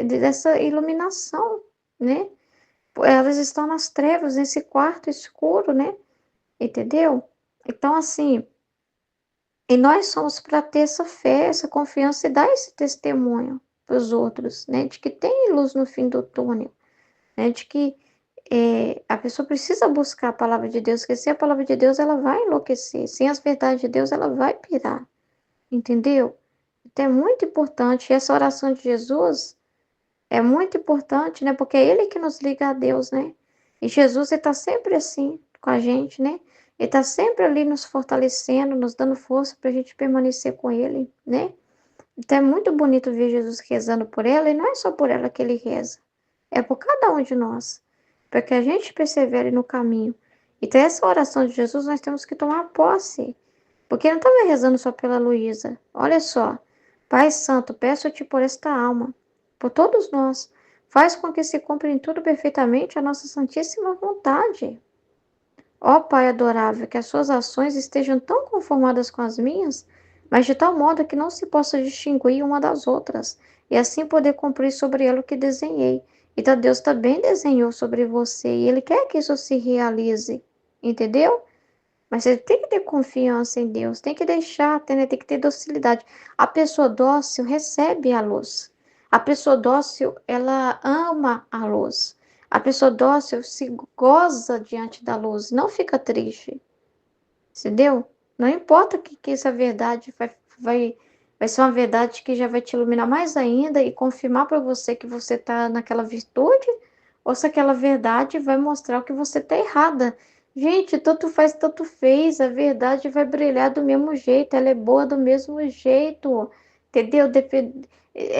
Speaker 2: dessa iluminação, né? Elas estão nas trevas, nesse quarto escuro, né? Entendeu? Então, assim, e nós somos para ter essa fé, essa confiança e dar esse testemunho para os outros, né? De que tem luz no fim do túnel, né? De que a pessoa precisa buscar a palavra de Deus, porque sem a palavra de Deus ela vai enlouquecer, sem as verdades de Deus ela vai pirar, entendeu? Então é muito importante, e essa oração de Jesus é muito importante, né? Porque é Ele que nos liga a Deus, né? E Jesus está sempre assim com a gente, né? Ele está sempre ali nos fortalecendo, nos dando força para a gente permanecer com Ele, né? Então é muito bonito ver Jesus rezando por ela, e não é só por ela que Ele reza, é por cada um de nós, para que a gente persevere no caminho. Então essa oração de Jesus nós temos que tomar posse, porque ele não estava rezando só pela Luísa. Olha só. Pai Santo, peço-te por esta alma, por todos nós. Faz com que se cumpra em tudo perfeitamente a nossa santíssima vontade. Ó Pai adorável, que as suas ações estejam tão conformadas com as minhas, mas de tal modo que não se possa distinguir uma das outras, e assim poder cumprir sobre ela o que desenhei. Então Deus também desenhou sobre você, e Ele quer que isso se realize. Entendeu? Mas você tem que ter confiança em Deus, tem que deixar, tem que ter docilidade. A pessoa dócil recebe a luz. A pessoa dócil, ela ama a luz. A pessoa dócil se goza diante da luz, não fica triste. Entendeu? Não importa que essa verdade vai ser uma verdade que já vai te iluminar mais ainda e confirmar para você que você está naquela virtude, ou se aquela verdade vai mostrar que você está errada. Gente, tanto faz, tanto fez, a verdade vai brilhar do mesmo jeito, ela é boa do mesmo jeito, entendeu?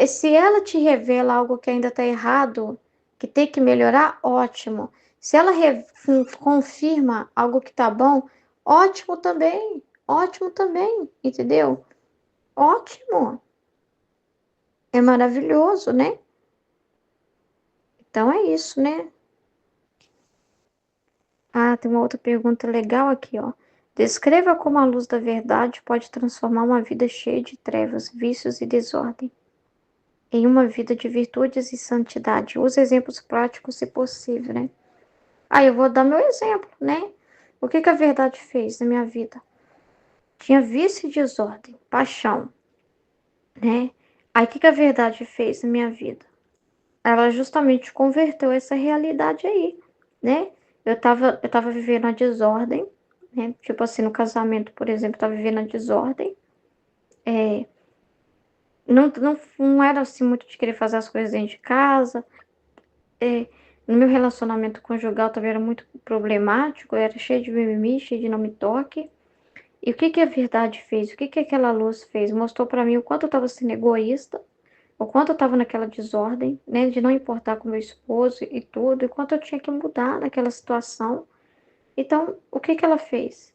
Speaker 2: Se ela te revela algo que ainda está errado, que tem que melhorar, ótimo. Se ela confirma algo que está bom, ótimo também, entendeu? Ótimo, é maravilhoso, né? Então é isso, né? Ah, tem uma outra pergunta legal aqui, ó. Descreva como a luz da verdade pode transformar uma vida cheia de trevas, vícios e desordem em uma vida de virtudes e santidade. Use exemplos práticos se possível, né? Ah, eu vou dar meu exemplo, né? O que que a verdade fez na minha vida? Tinha vício e desordem, paixão, né? Aí o que que a verdade fez na minha vida? Ela justamente converteu essa realidade aí, né? eu tava vivendo a desordem, né? Tipo assim, no casamento, por exemplo, eu tava vivendo a desordem. É, não era assim muito de querer fazer as coisas dentro de casa. É, no meu relacionamento conjugal também era muito problemático, eu era cheio de mimimi, cheio de não me toque. E o que que a verdade fez? O que que aquela luz fez? Mostrou pra mim o quanto eu estava sendo egoísta, o quanto eu estava naquela desordem, né, de não importar com meu esposo e tudo, e quanto eu tinha que mudar naquela situação. Então, o que que ela fez?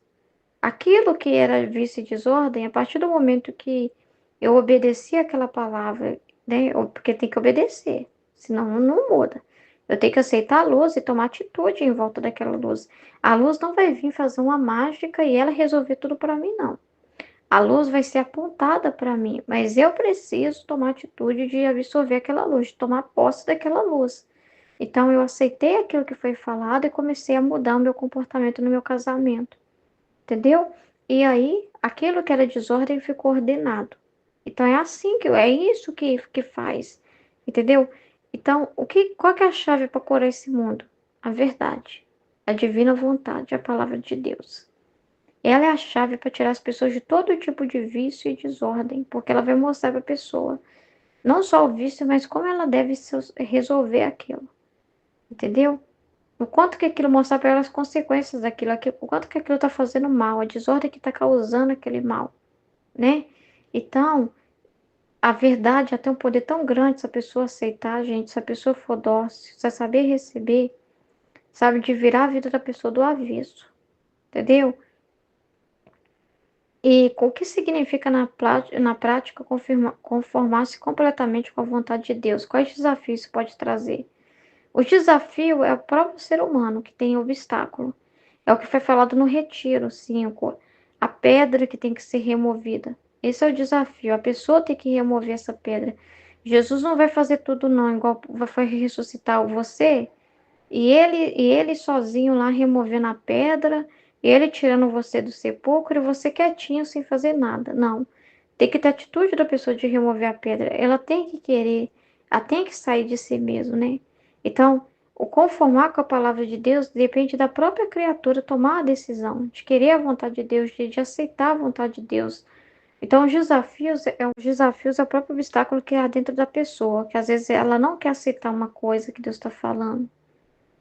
Speaker 2: Aquilo que era vício e desordem, a partir do momento que eu obedeci aquela palavra, né, porque tem que obedecer, senão não muda. Eu tenho que aceitar a luz e tomar atitude em volta daquela luz. A luz não vai vir fazer uma mágica e ela resolver tudo para mim, não. A luz vai ser apontada para mim, mas eu preciso tomar atitude de absorver aquela luz, de tomar posse daquela luz. Então eu aceitei aquilo que foi falado e comecei a mudar o meu comportamento no meu casamento, entendeu? E aí, aquilo que era desordem ficou ordenado. Então é assim é isso que faz, entendeu? Então, qual que é a chave para curar esse mundo? A verdade, a divina vontade, a palavra de Deus. Ela é a chave para tirar as pessoas de todo tipo de vício e desordem, porque ela vai mostrar para a pessoa não só o vício, mas como ela deve resolver aquilo, entendeu? O quanto que aquilo mostrar para ela as consequências daquilo, o quanto que aquilo está fazendo mal, a desordem que está causando aquele mal, né? Então, a verdade tem um poder tão grande se a pessoa aceitar, gente, se a pessoa for dócil, se saber receber, sabe, de virar a vida da pessoa do avesso, entendeu? E o que significa na prática conformar-se completamente com a vontade de Deus? Quais desafios isso pode trazer? O desafio é o próprio ser humano que tem obstáculo. É o que foi falado no Retiro 5, a pedra que tem que ser removida. Esse é o desafio, a pessoa tem que remover essa pedra. Jesus não vai fazer tudo não, igual vai ressuscitar você e ele sozinho lá removendo a pedra, ele tirando você do sepulcro e você quietinho sem fazer nada. Não. Tem que ter atitude da pessoa de remover a pedra. Ela tem que querer, ela tem que sair de si mesmo, né? Então, o conformar com a palavra de Deus depende da própria criatura tomar a decisão de querer a vontade de Deus, de aceitar a vontade de Deus. Então, os desafios é o próprio obstáculo que há dentro da pessoa, que às vezes ela não quer aceitar uma coisa que Deus está falando.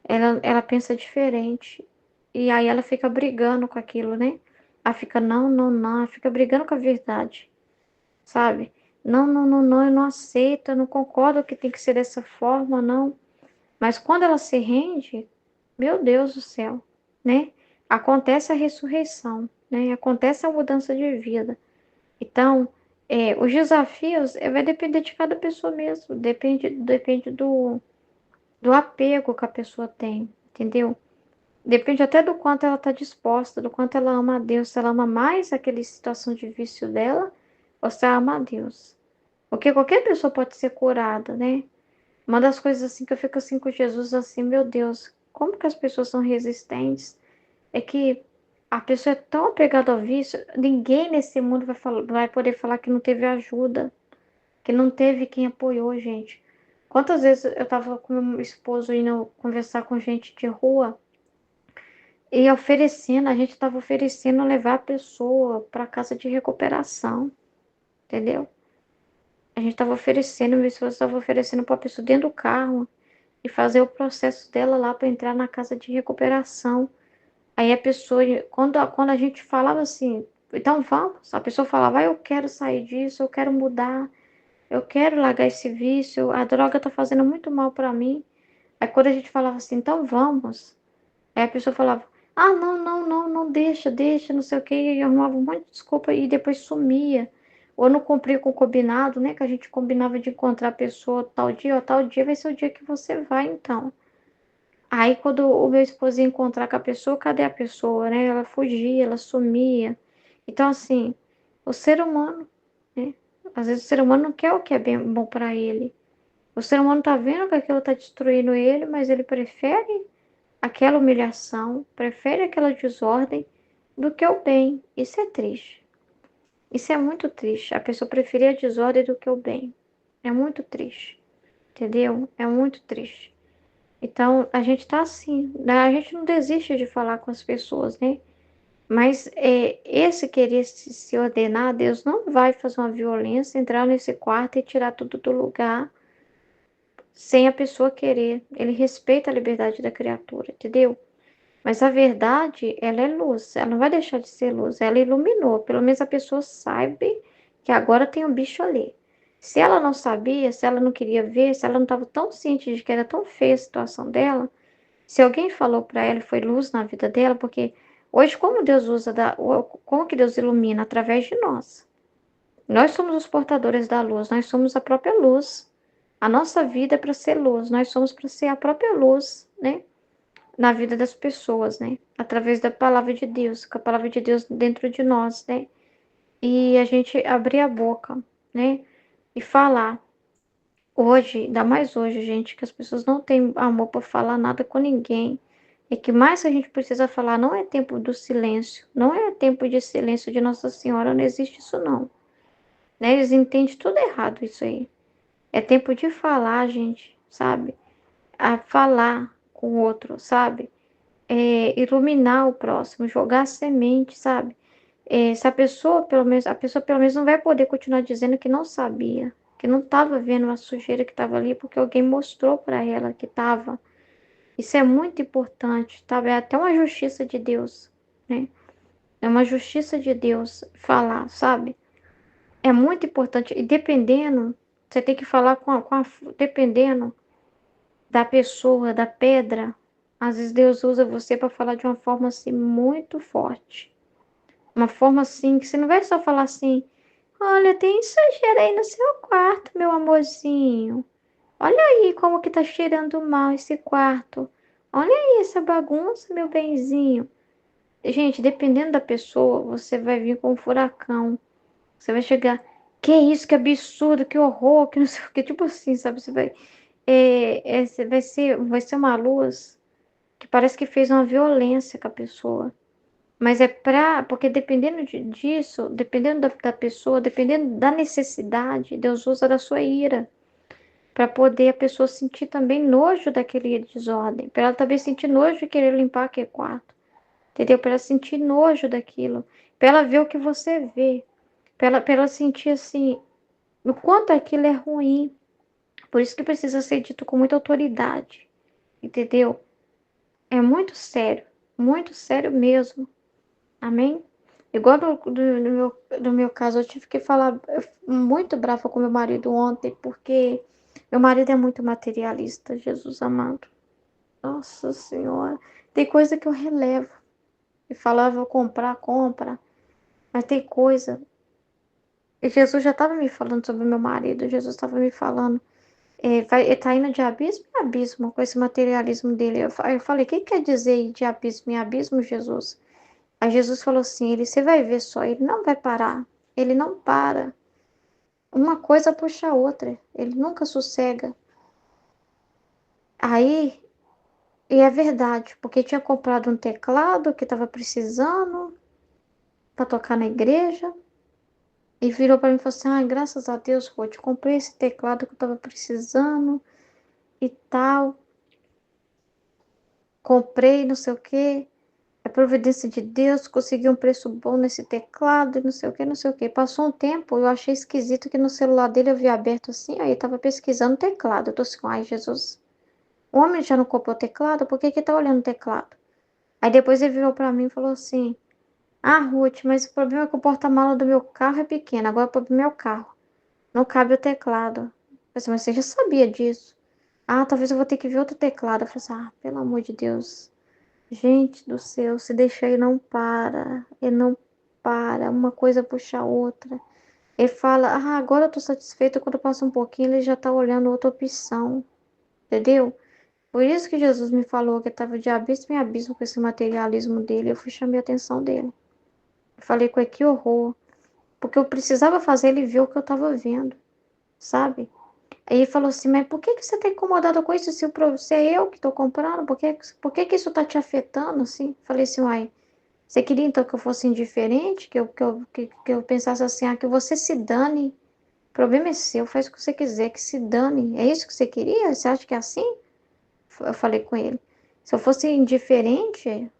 Speaker 2: Ela pensa diferente. E aí ela fica brigando com aquilo, né? Ela fica, não, não, não. Ela fica brigando com a verdade, sabe? Não, não, não, não, eu não aceito, eu não concordo que tem que ser dessa forma, não. Mas quando ela se rende, meu Deus do céu, né? Acontece a ressurreição, né? Acontece a mudança de vida. Então, os desafios vai depender de cada pessoa mesmo. Depende do apego que a pessoa tem, entendeu? Depende até do quanto ela está disposta, do quanto ela ama a Deus, se ela ama mais aquela situação de vício dela, ou se ela ama a Deus. Porque qualquer pessoa pode ser curada, né? Uma das coisas assim que eu fico assim com Jesus, assim, meu Deus, como que as pessoas são resistentes? É que a pessoa é tão apegada ao vício, ninguém nesse mundo vai poder falar que não teve ajuda, que não teve quem apoiou, gente. Quantas vezes eu tava com meu esposo indo conversar com gente de rua, e oferecendo, a gente estava oferecendo levar a pessoa para casa de recuperação, entendeu? A gente estava oferecendo, meu esposo estava oferecendo para a pessoa dentro do carro e fazer o processo dela lá para entrar na casa de recuperação. Aí a pessoa, quando a gente falava assim, então vamos, a pessoa falava, eu quero sair disso, eu quero mudar, eu quero largar esse vício, a droga tá fazendo muito mal para mim. Aí quando a gente falava assim, então vamos. Aí a pessoa falava, ah, não, não, não, não deixa, deixa, não sei o quê, e arrumava um monte de desculpa e depois sumia. Ou não cumpria com o combinado, né? Que a gente combinava de encontrar a pessoa tal dia, ó, tal dia vai ser o dia que você vai, então. Aí quando o meu esposo ia encontrar com a pessoa, cadê a pessoa, né? Ela fugia, ela sumia. Então, assim, o ser humano, né? Às vezes o ser humano não quer o que é bem bom para ele. O ser humano tá vendo que aquilo tá destruindo ele, mas ele prefere aquela humilhação, prefere aquela desordem do que o bem. Isso é triste. Isso é muito triste. A pessoa preferir a desordem do que o bem. É muito triste. Entendeu? É muito triste. Então, a gente tá assim, né? A gente não desiste de falar com as pessoas, né? Mas esse querer se ordenar, Deus não vai fazer uma violência, entrar nesse quarto e tirar tudo do lugar sem a pessoa querer. Ele respeita a liberdade da criatura, entendeu? Mas a verdade, ela é luz, ela não vai deixar de ser luz, ela iluminou. Pelo menos a pessoa sabe que agora tem um bicho ali. Se ela não sabia, se ela não queria ver, se ela não estava tão ciente de que era tão feia a situação dela, se alguém falou para ela e foi luz na vida dela, porque hoje como Deus usa como que Deus ilumina através de nós. Nós somos os portadores da luz, nós somos a própria luz. A nossa vida é para ser luz, nós somos para ser a própria luz, né? Na vida das pessoas, né? Através da palavra de Deus, com a palavra de Deus dentro de nós, né? E a gente abrir a boca, né? E falar. Hoje, ainda mais hoje, gente, que as pessoas não têm amor para falar nada com ninguém. E que mais a gente precisa falar não é tempo do silêncio, não é tempo de silêncio de Nossa Senhora, não existe isso não. Né? Eles entendem tudo errado isso aí. É tempo de falar, gente, sabe? A falar com o outro, sabe? Iluminar o próximo, jogar semente, sabe? Se a pessoa pelo menos não vai poder continuar dizendo que não sabia, que não estava vendo a sujeira que estava ali, porque alguém mostrou para ela que estava. Isso é muito importante, sabe? É até uma justiça de Deus, né? É uma justiça de Deus falar, sabe? É muito importante. E dependendo, você tem que falar dependendo da pessoa, da pedra. Às vezes Deus usa você para falar de uma forma assim muito forte. Uma forma assim que você não vai só falar assim: olha, tem sujeira aí no seu quarto, meu amorzinho. Olha aí como que tá cheirando mal esse quarto. Olha aí essa bagunça, meu benzinho. Gente, dependendo da pessoa, você vai vir com um furacão. Você vai chegar, que isso, que absurdo, que horror, que não sei o que, tipo assim, sabe? Você vai, você vai ser uma luz que parece que fez uma violência com a pessoa. Mas porque dependendo disso, dependendo da pessoa, dependendo da necessidade, Deus usa da sua ira para poder a pessoa sentir também nojo daquele desordem, para ela também sentir nojo de querer limpar aquele quarto, entendeu? Para ela sentir nojo daquilo, para ela ver o que você vê, para ela sentir assim, o quanto aquilo é ruim. Por isso que precisa ser dito com muita autoridade, entendeu? É muito sério mesmo. Amém? Igual no meu caso, eu tive que falar muito brava com meu marido ontem, porque meu marido é muito materialista, Jesus amado. Nossa Senhora. Tem coisa que eu relevo. E falava, vou comprar, compra. Mas tem coisa. E Jesus já estava me falando sobre meu marido. Jesus estava me falando. Ele tá indo de abismo em abismo com esse materialismo dele. Eu falei, o que quer dizer ir de abismo em abismo, Jesus? Aí Jesus falou assim: você vai ver só, ele não vai parar. Ele não para. Uma coisa puxa a outra. Ele nunca sossega. Aí, e é verdade, porque tinha comprado um teclado que estava precisando para tocar na igreja. E virou para mim e falou assim: ah, graças a Deus, Ruth, comprei esse teclado que eu estava precisando e tal. Comprei, não sei o quê. A providência de Deus, consegui um preço bom nesse teclado, e não sei o que, não sei o que. Passou um tempo, eu achei esquisito que no celular dele eu vi aberto assim, aí tava pesquisando teclado. Eu tô assim, ai Jesus, o homem já não comprou teclado, por que que tá olhando o teclado? Aí depois ele virou pra mim e falou assim, ah Ruth, mas o problema é que o porta-mala do meu carro é pequeno, agora o problema é o carro, não cabe o teclado. Eu falei assim, mas você já sabia disso? Ah, talvez eu vou ter que ver outro teclado. Eu falei assim, ah, pelo amor de Deus. Gente do céu, se deixar ele não para, ele não para, uma coisa puxa a outra. Ele fala, ah, agora eu tô satisfeito, quando passa um pouquinho ele já tá olhando outra opção, entendeu? Por isso que Jesus me falou que estava de abismo em abismo com esse materialismo dele, eu fui chamar a atenção dele. Eu falei com ele, que horror, porque eu precisava fazer ele ver o que eu tava vendo, sabe? Aí ele falou assim, mas por que que você tá incomodado com isso se é eu que tô comprando? Por que que isso tá te afetando, assim? Falei assim, uai, você queria então que eu fosse indiferente? Que eu pensasse assim, ah, que você se dane. O problema é seu, faz o que você quiser, que se dane. É isso que você queria? Você acha que é assim? eu falei com ele. Se eu fosse indiferente,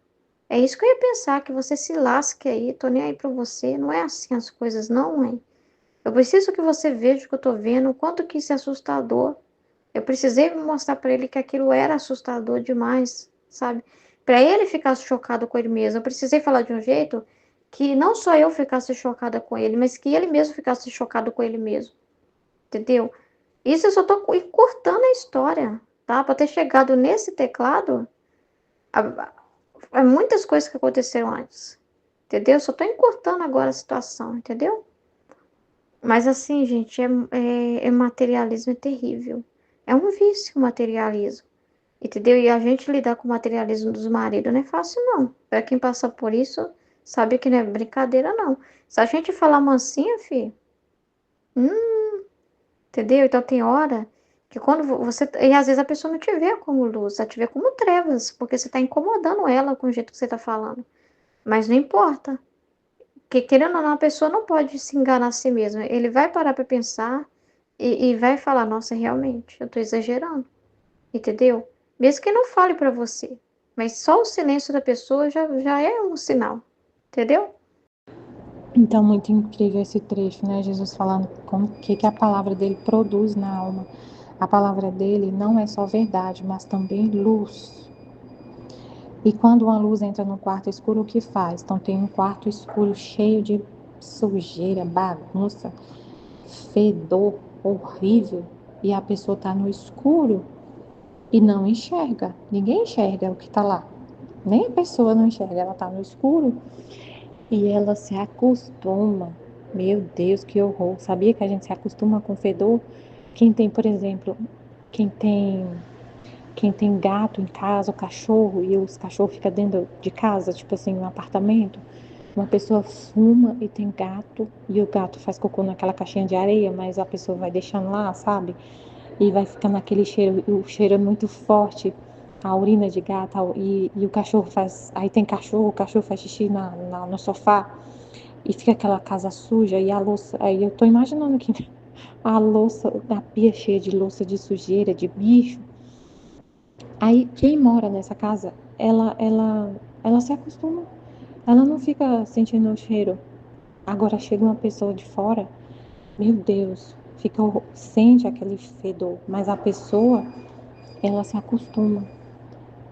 Speaker 2: é isso que eu ia pensar, que você se lasque aí, tô nem aí pra você. Não é assim as coisas, não, mãe. Eu preciso que você veja o que eu tô vendo, o quanto que isso é assustador. Eu precisei mostrar pra ele que aquilo era assustador demais, sabe? Pra ele ficar chocado com ele mesmo. Eu precisei falar de um jeito que não só eu ficasse chocada com ele, mas que ele mesmo ficasse chocado com ele mesmo. Entendeu? Isso eu só tô encurtando a história, tá? Pra ter chegado nesse teclado, é muitas coisas que aconteceram antes. Entendeu? Só tô encurtando agora a situação, entendeu? Mas assim, gente, materialismo é terrível. É um vício o materialismo. Entendeu? E a gente lidar com o materialismo dos maridos não é fácil, não. Pra quem passa por isso, sabe que não é brincadeira, não. Se a gente falar mansinha, filho, entendeu? Então tem hora que quando você. E às vezes a pessoa não te vê como luz, ela te vê como trevas, porque você tá incomodando ela com o jeito que você tá falando. Mas não importa. Porque querendo ou não, a pessoa não pode se enganar a si mesma. Ele vai parar pra pensar e vai falar: nossa, realmente, eu tô exagerando. Entendeu? Mesmo que não fale pra você. Mas só o silêncio da pessoa já é um sinal. Entendeu?
Speaker 3: Então, muito incrível esse trecho, né? Jesus falando como que a palavra dele produz na alma. A palavra dele não é só verdade, mas também luz. E quando uma luz entra no quarto escuro, o que faz? Então, tem um quarto escuro cheio de sujeira, bagunça, fedor horrível. E a pessoa está no escuro e não enxerga. Ninguém enxerga o que está lá. Nem a pessoa não enxerga, ela está no escuro e ela se acostuma. Meu Deus, que horror. Sabia que a gente se acostuma com fedor? Quem tem, por exemplo, quem tem, quem tem gato em casa, o cachorro, e os cachorros ficam dentro de casa, tipo assim, um apartamento. Uma pessoa fuma e tem gato, e o gato faz cocô naquela caixinha de areia, mas a pessoa vai deixando lá, sabe? E vai ficando aquele cheiro, e o cheiro é muito forte, a urina de gato, e o cachorro faz. Aí tem cachorro, o cachorro faz xixi no sofá, e fica aquela casa suja, e a louça. Aí eu tô imaginando que a louça, a pia cheia de louça de sujeira, de bicho. Aí quem mora nessa casa, ela se acostuma. Ela não fica sentindo o cheiro. Agora chega uma pessoa de fora, meu Deus, sente aquele fedor, mas a pessoa, ela se acostuma.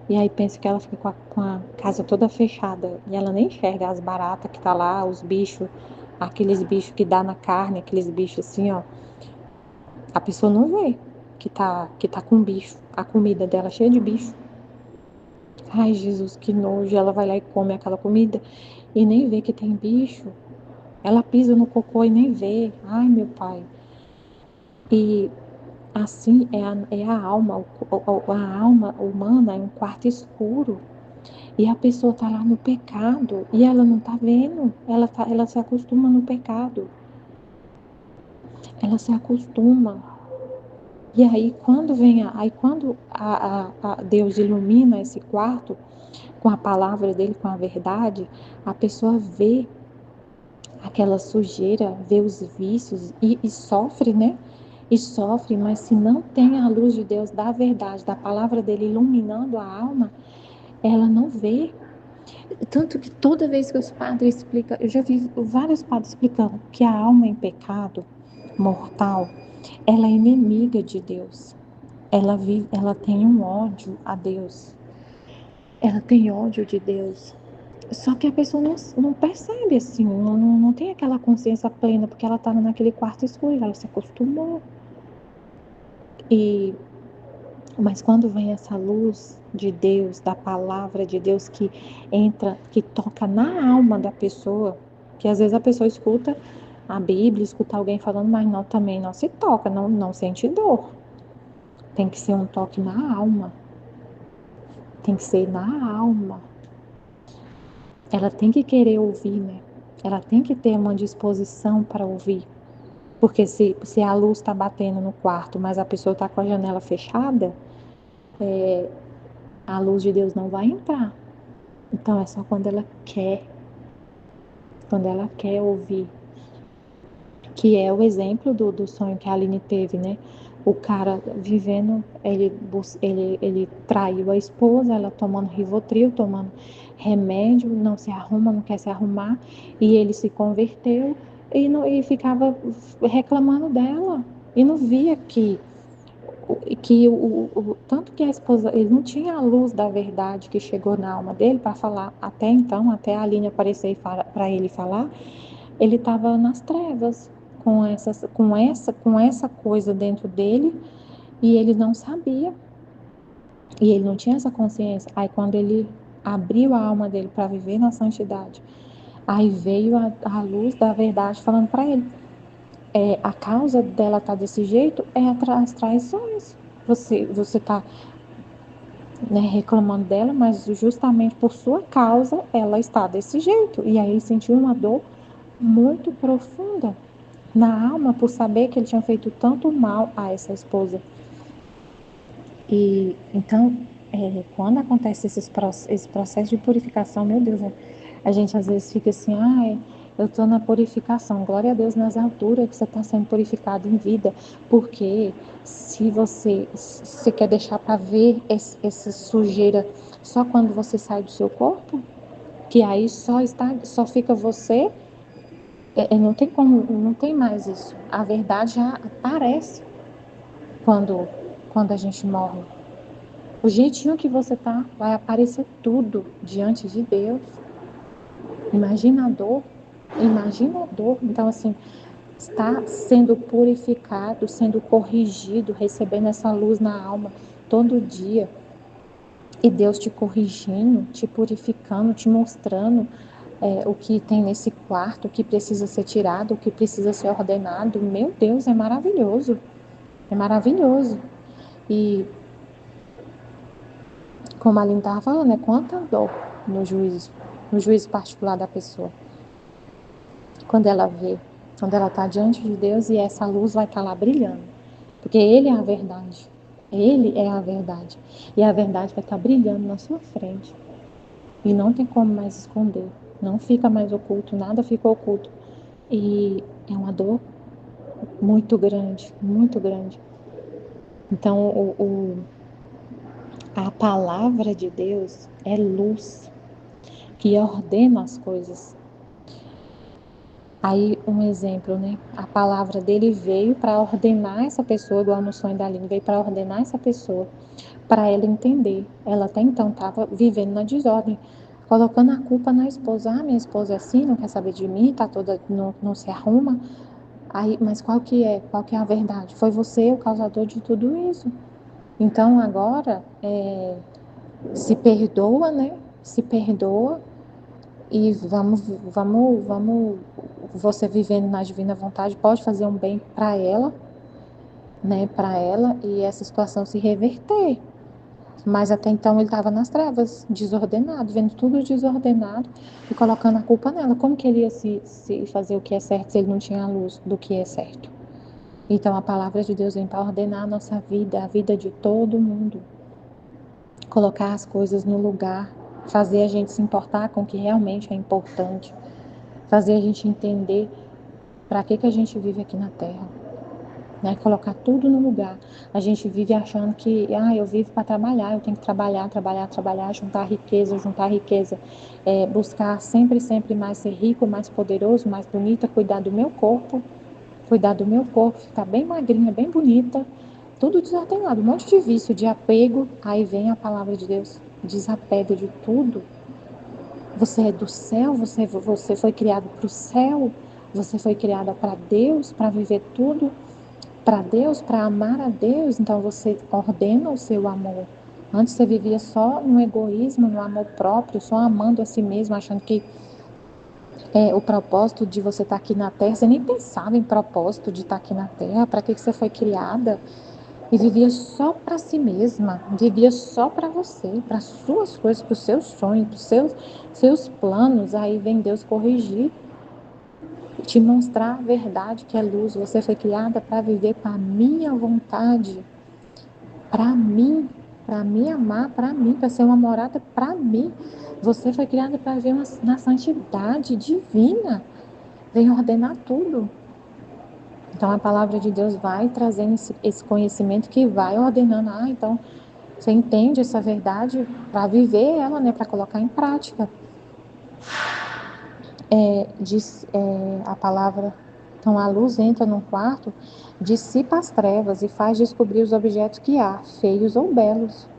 Speaker 3: E aí pensa que ela fica com a casa toda fechada e ela nem enxerga as baratas que tá lá, os bichos, aqueles bichos que dá na carne, aqueles bichos assim, ó. A pessoa não vê que tá com bicho, a comida dela cheia de bicho. Ai, Jesus, que nojo. Ela vai lá e come aquela comida e nem vê que tem bicho. Ela pisa no cocô e nem vê. Ai, meu pai. E assim é a alma. A alma humana é um quarto escuro. E a pessoa está lá no pecado e ela não está vendo. Ela se acostuma no pecado. Ela se acostuma. E aí quando Deus ilumina esse quarto com a palavra dele, com a verdade, a pessoa vê aquela sujeira, vê os vícios e sofre, né? E sofre, mas se não tem a luz de Deus, da verdade, da palavra dele iluminando a alma, ela não vê. Tanto que toda vez que os padres explicam, eu já vi vários padres explicando que a alma em pecado mortal, ela é inimiga de Deus. Ela tem um ódio a Deus. Ela tem ódio de Deus. Só que a pessoa não percebe assim, não tem aquela consciência plena, porque ela estava naquele quarto escuro, ela se acostumou. E, mas quando vem essa luz de Deus, da palavra de Deus que entra, que toca na alma da pessoa, que às vezes a pessoa escuta a Bíblia, escuta alguém falando, mas não, também não se toca, não sente dor. Tem que ser um toque na alma. Tem que ser na alma. Ela tem que querer ouvir, né? Ela tem que ter uma disposição para ouvir. Porque se a luz está batendo no quarto, mas a pessoa está com a janela fechada, a luz de Deus não vai entrar. Então é só quando ela quer ouvir, que é o exemplo do sonho que a Aline teve, né? O cara vivendo, ele traiu a esposa, ela tomando Rivotril, tomando remédio, não se arruma, não quer se arrumar, e ele se converteu e ficava reclamando dela, e não via que tanto que a esposa, ele não tinha a luz da verdade que chegou na alma dele para falar até então, até a Aline aparecer para ele falar, ele estava nas trevas com essa coisa dentro dele e ele não sabia e ele não tinha essa consciência. Aí quando ele abriu a alma dele para viver na santidade, aí veio a luz da verdade falando para ele, a causa dela estar desse jeito é as traições. Você está, né, reclamando dela, mas justamente por sua causa ela está desse jeito. E aí ele sentiu uma dor muito profunda na alma por saber que ele tinha feito tanto mal a essa esposa. E então, quando acontece esse processo de purificação, meu Deus, a gente às vezes fica assim, eu estou na purificação, glória a Deus nas alturas que você está sendo purificado em vida, porque se você quer deixar para ver essa sujeira só quando você sai do seu corpo, que aí só fica você, não tem como, não tem mais isso. A verdade já aparece quando a gente morre. O jeitinho que você tá, vai aparecer tudo diante de Deus. Imagina a dor, imagina a dor. Então, assim, está sendo purificado, sendo corrigido, recebendo essa luz na alma todo dia. E Deus te corrigindo, te purificando, te mostrando o que tem nesse quarto, o que precisa ser tirado, o que precisa ser ordenado. Meu Deus, é maravilhoso. É maravilhoso. E como a Aline estava falando, quanta dor no juízo particular da pessoa. Quando ela vê, quando ela está diante de Deus e essa luz vai estar lá brilhando. Porque Ele é a verdade. Ele é a verdade. E a verdade vai estar brilhando na sua frente. E não tem como mais esconder. Não fica mais oculto, nada fica oculto. E é uma dor muito grande, muito grande. Então, a palavra de Deus é luz que ordena as coisas. Aí, um exemplo, né? A palavra dele veio para ordenar essa pessoa, igual no sonho da Aline, veio para ordenar essa pessoa, para ela entender. Ela até então estava vivendo na desordem, colocando a culpa na esposa. Minha esposa é assim, não quer saber de mim, tá toda, não se arruma. Aí, mas qual que é a verdade? Foi você o causador de tudo isso. Então, agora, se perdoa, né? Se perdoa e vamos, você vivendo na divina vontade pode fazer um bem para ela, né? Para ela e essa situação se reverter. Mas até então ele estava nas trevas, desordenado, vendo tudo desordenado e colocando a culpa nela. Como que ele ia se fazer o que é certo se ele não tinha a luz do que é certo? Então a palavra de Deus vem para ordenar a nossa vida, a vida de todo mundo. Colocar as coisas no lugar, fazer a gente se importar com o que realmente é importante, fazer a gente entender para que a gente vive aqui na Terra, né? Colocar tudo no lugar. A gente vive achando que, eu vivo para trabalhar, eu tenho que trabalhar, juntar riqueza, buscar sempre mais ser rico, mais poderoso, mais bonita, cuidar do meu corpo, ficar bem magrinha, bem bonita, tudo desordenado, um monte de vício, de apego. Aí vem a palavra de Deus, desapega de tudo. Você é do céu, você foi criado para o céu, você foi criada para Deus, para viver tudo para Deus, para amar a Deus. Então você ordena o seu amor. Antes você vivia só no egoísmo, no amor próprio, só amando a si mesmo, achando que o propósito de você estar aqui na Terra, você nem pensava em propósito de estar aqui na Terra, para que você foi criada, e vivia só para si mesma, vivia só para você, para as suas coisas, para os seus sonhos, para os seus planos. Aí vem Deus corrigir, te mostrar a verdade que é luz. Você foi criada para viver com a minha vontade, para mim, amar, para mim, para ser uma morada para mim. Você foi criada para viver na santidade divina. Vem ordenar tudo. Então a palavra de Deus vai trazendo esse conhecimento que vai ordenando, então você entende essa verdade para viver ela, né, para colocar em prática. Diz a palavra, então a luz entra num quarto, dissipa as trevas e faz descobrir os objetos que há, feios ou belos.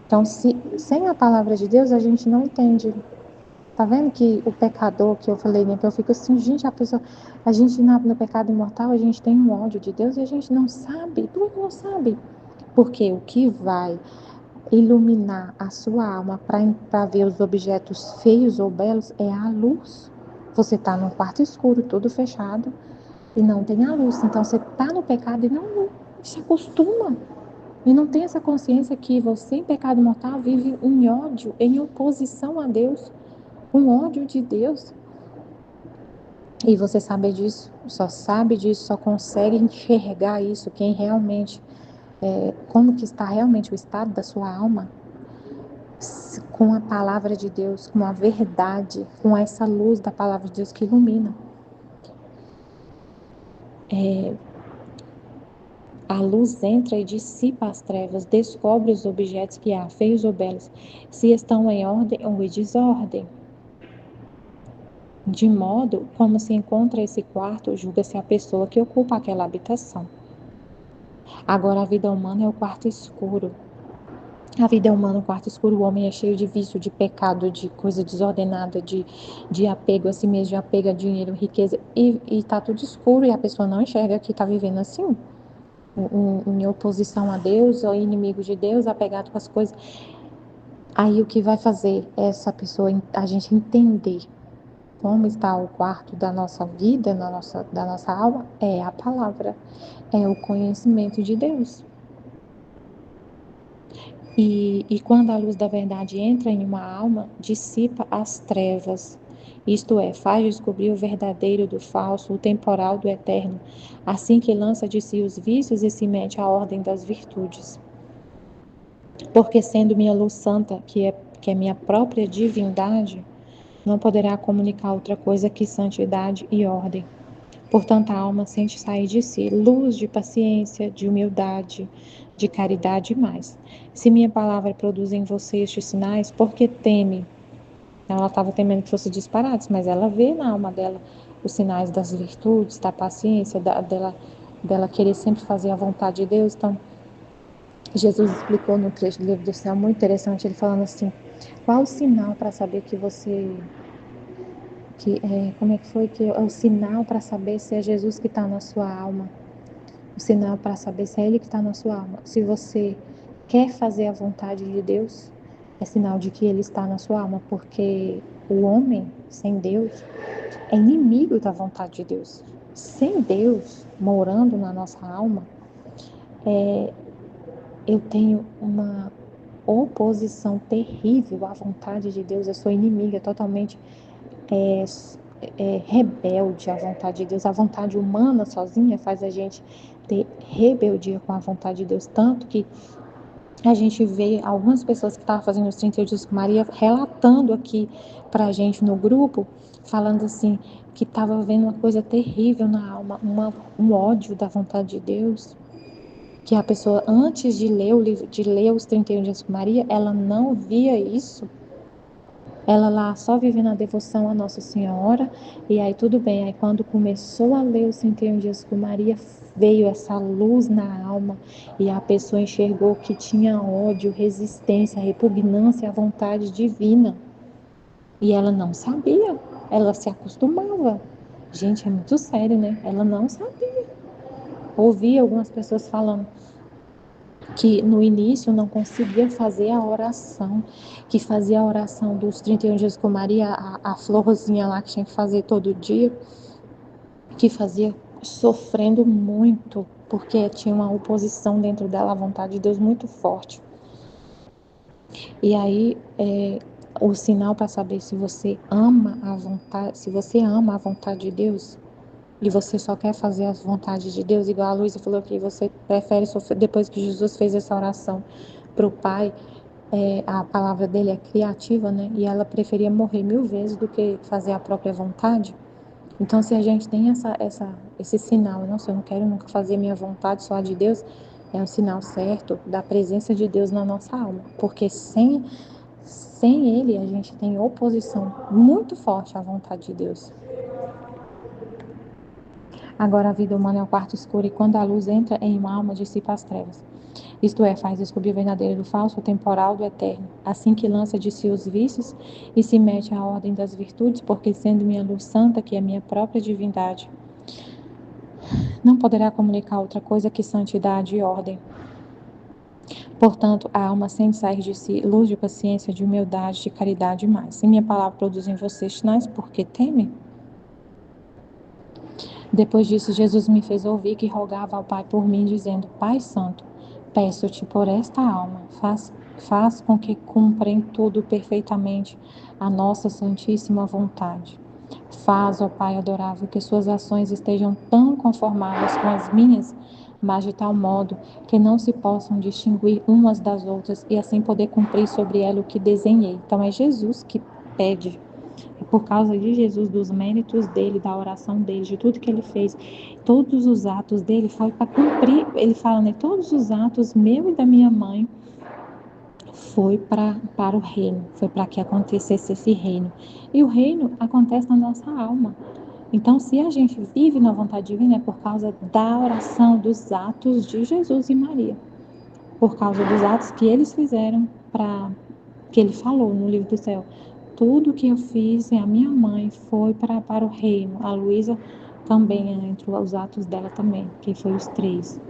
Speaker 3: Então, sem a palavra de Deus, a gente não entende. Tá vendo que o pecador, que eu falei, né, que eu fico assim, gente, a gente no pecado imortal, a gente tem um ódio de Deus e a gente não sabe, tudo não sabe. Porque o que vai iluminar a sua alma para ver os objetos feios ou belos é a luz. Você está num quarto escuro, tudo fechado, e não tem a luz. Então você está no pecado e não se acostuma. E não tem essa consciência que você, em pecado mortal, vive em ódio, em oposição a Deus, um ódio de Deus. E você sabe disso, só consegue enxergar isso quem realmente, como que está realmente o estado da sua alma, com a palavra de Deus, com a verdade, com essa luz da palavra de Deus que ilumina. A luz entra e dissipa as trevas, descobre os objetos que há, feios ou belos, se estão em ordem ou em desordem. De modo como se encontra esse quarto, julga-se a pessoa que ocupa aquela habitação. Agora, a vida humana é o quarto escuro. A vida humana é o quarto escuro, o homem é cheio de vício, de pecado, de coisa desordenada, de apego a si mesmo, de apego a dinheiro, riqueza, e tá tudo escuro e a pessoa não enxerga que tá vivendo assim, em oposição a Deus, ou inimigo de Deus, apegado com as coisas. Aí o que vai fazer essa pessoa, a gente entender como está o quarto da nossa vida, da nossa alma, é a palavra, é o conhecimento de Deus. E quando a luz da verdade entra em uma alma, dissipa as trevas, isto é, faz descobrir o verdadeiro do falso, o temporal do eterno, assim que lança de si os vícios e se mete à ordem das virtudes. Porque sendo minha luz santa, que é minha própria divindade, não poderá comunicar outra coisa que santidade e ordem. Portanto, a alma sente sair de si luz de paciência, de humildade, de caridade e mais. Se minha palavra produz em você estes sinais, por que teme? Ela estava temendo que fosse disparados, mas ela vê na alma dela os sinais das virtudes, da paciência, dela querer sempre fazer a vontade de Deus. Então, Jesus explicou no trecho do livro do céu, muito interessante, ele falando assim, qual o sinal para saber que você... como é que foi? Que é o sinal para saber se é Jesus que está na sua alma. O sinal para saber se é Ele que está na sua alma. Se você quer fazer a vontade de Deus, é sinal de que Ele está na sua alma, porque o homem sem Deus é inimigo da vontade de Deus. Sem Deus morando na nossa alma, eu tenho uma oposição terrível à vontade de Deus. Eu sou inimiga totalmente rebelde à vontade de Deus. A vontade humana sozinha faz a gente ter rebeldia com a vontade de Deus, tanto que a gente vê algumas pessoas que estavam fazendo os 38 dias com Maria relatando aqui para a gente no grupo, falando assim, que estava vendo uma coisa terrível na alma, um ódio da vontade de Deus, que a pessoa, antes de ler os 31 dias com Maria, ela não via isso. Ela lá só vivendo a devoção a Nossa Senhora, e aí tudo bem. Aí quando começou a ler os 31 dias com Maria, veio essa luz na alma, e a pessoa enxergou que tinha ódio, resistência, repugnância à vontade divina. E ela não sabia, ela se acostumava. Gente, é muito sério, né? Ela não sabia. Ouvi algumas pessoas falando que no início não conseguia fazer a oração, que fazia a oração dos 31 dias com Maria, a florzinha lá que tinha que fazer todo dia, que fazia sofrendo muito, porque tinha uma oposição dentro dela à vontade de Deus muito forte. E aí, o sinal para saber se você ama a vontade de Deus, e você só quer fazer as vontades de Deus, igual a Luísa falou que você prefere sofrer, depois que Jesus fez essa oração para o Pai, a palavra dele é criativa, né? E ela preferia morrer 1000 vezes do que fazer a própria vontade. Então, se a gente tem esse sinal, nossa, eu não quero nunca fazer minha vontade, só a de Deus, é o sinal certo da presença de Deus na nossa alma. Porque sem Ele, a gente tem oposição muito forte à vontade de Deus. Agora, a vida humana é um quarto escuro, e quando a luz entra em uma alma, dissipa as trevas. Isto é, faz descobrir o verdadeiro do falso, o temporal do eterno. Assim que lança de si os vícios e se mete à ordem das virtudes, porque sendo minha luz santa, que é minha própria divindade, não poderá comunicar outra coisa que santidade e ordem. Portanto, a alma sente sair de si luz de paciência, de humildade, de caridade e mais. Se minha palavra produz em vocês sinais, por que temem? Depois disso, Jesus me fez ouvir que rogava ao Pai por mim, dizendo: Pai Santo, peço-te por esta alma, faz com que cumpra em tudo perfeitamente a nossa santíssima vontade. Faz, ó Pai adorável, que suas ações estejam tão conformadas com as minhas, mas de tal modo que não se possam distinguir umas das outras e assim poder cumprir sobre ela o que desenhei. Então é Jesus que pede. É por causa de Jesus, dos méritos dele, da oração dele, de tudo que ele fez, todos os atos dele foi para cumprir. Ele fala, né? Todos os atos meu e da minha mãe foi para o reino, foi para que acontecesse esse reino. E o reino acontece na nossa alma. Então, se a gente vive na vontade divina, é por causa da oração, dos atos de Jesus e Maria. Por causa dos atos que eles fizeram, que ele falou no livro do céu. Tudo que eu fiz, a minha mãe foi para o reino. A Luísa também, entre os atos dela também, que foi os 3.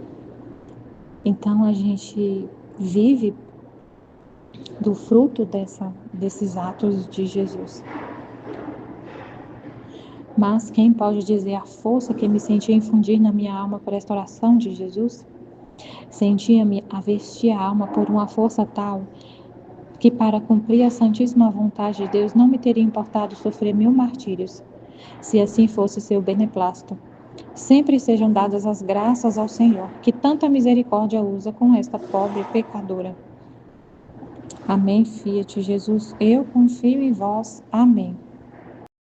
Speaker 3: Então, a gente vive do fruto desses atos de Jesus. Mas quem pode dizer a força que me sentia infundir na minha alma por esta oração de Jesus? Sentia-me a vestir a alma por uma força tal que para cumprir a santíssima vontade de Deus não me teria importado sofrer 1000 martírios, se assim fosse seu beneplácito. Sempre sejam dadas as graças ao Senhor, que tanta misericórdia usa com esta pobre pecadora. Amém, Fiat Jesus, eu confio em vós. Amém.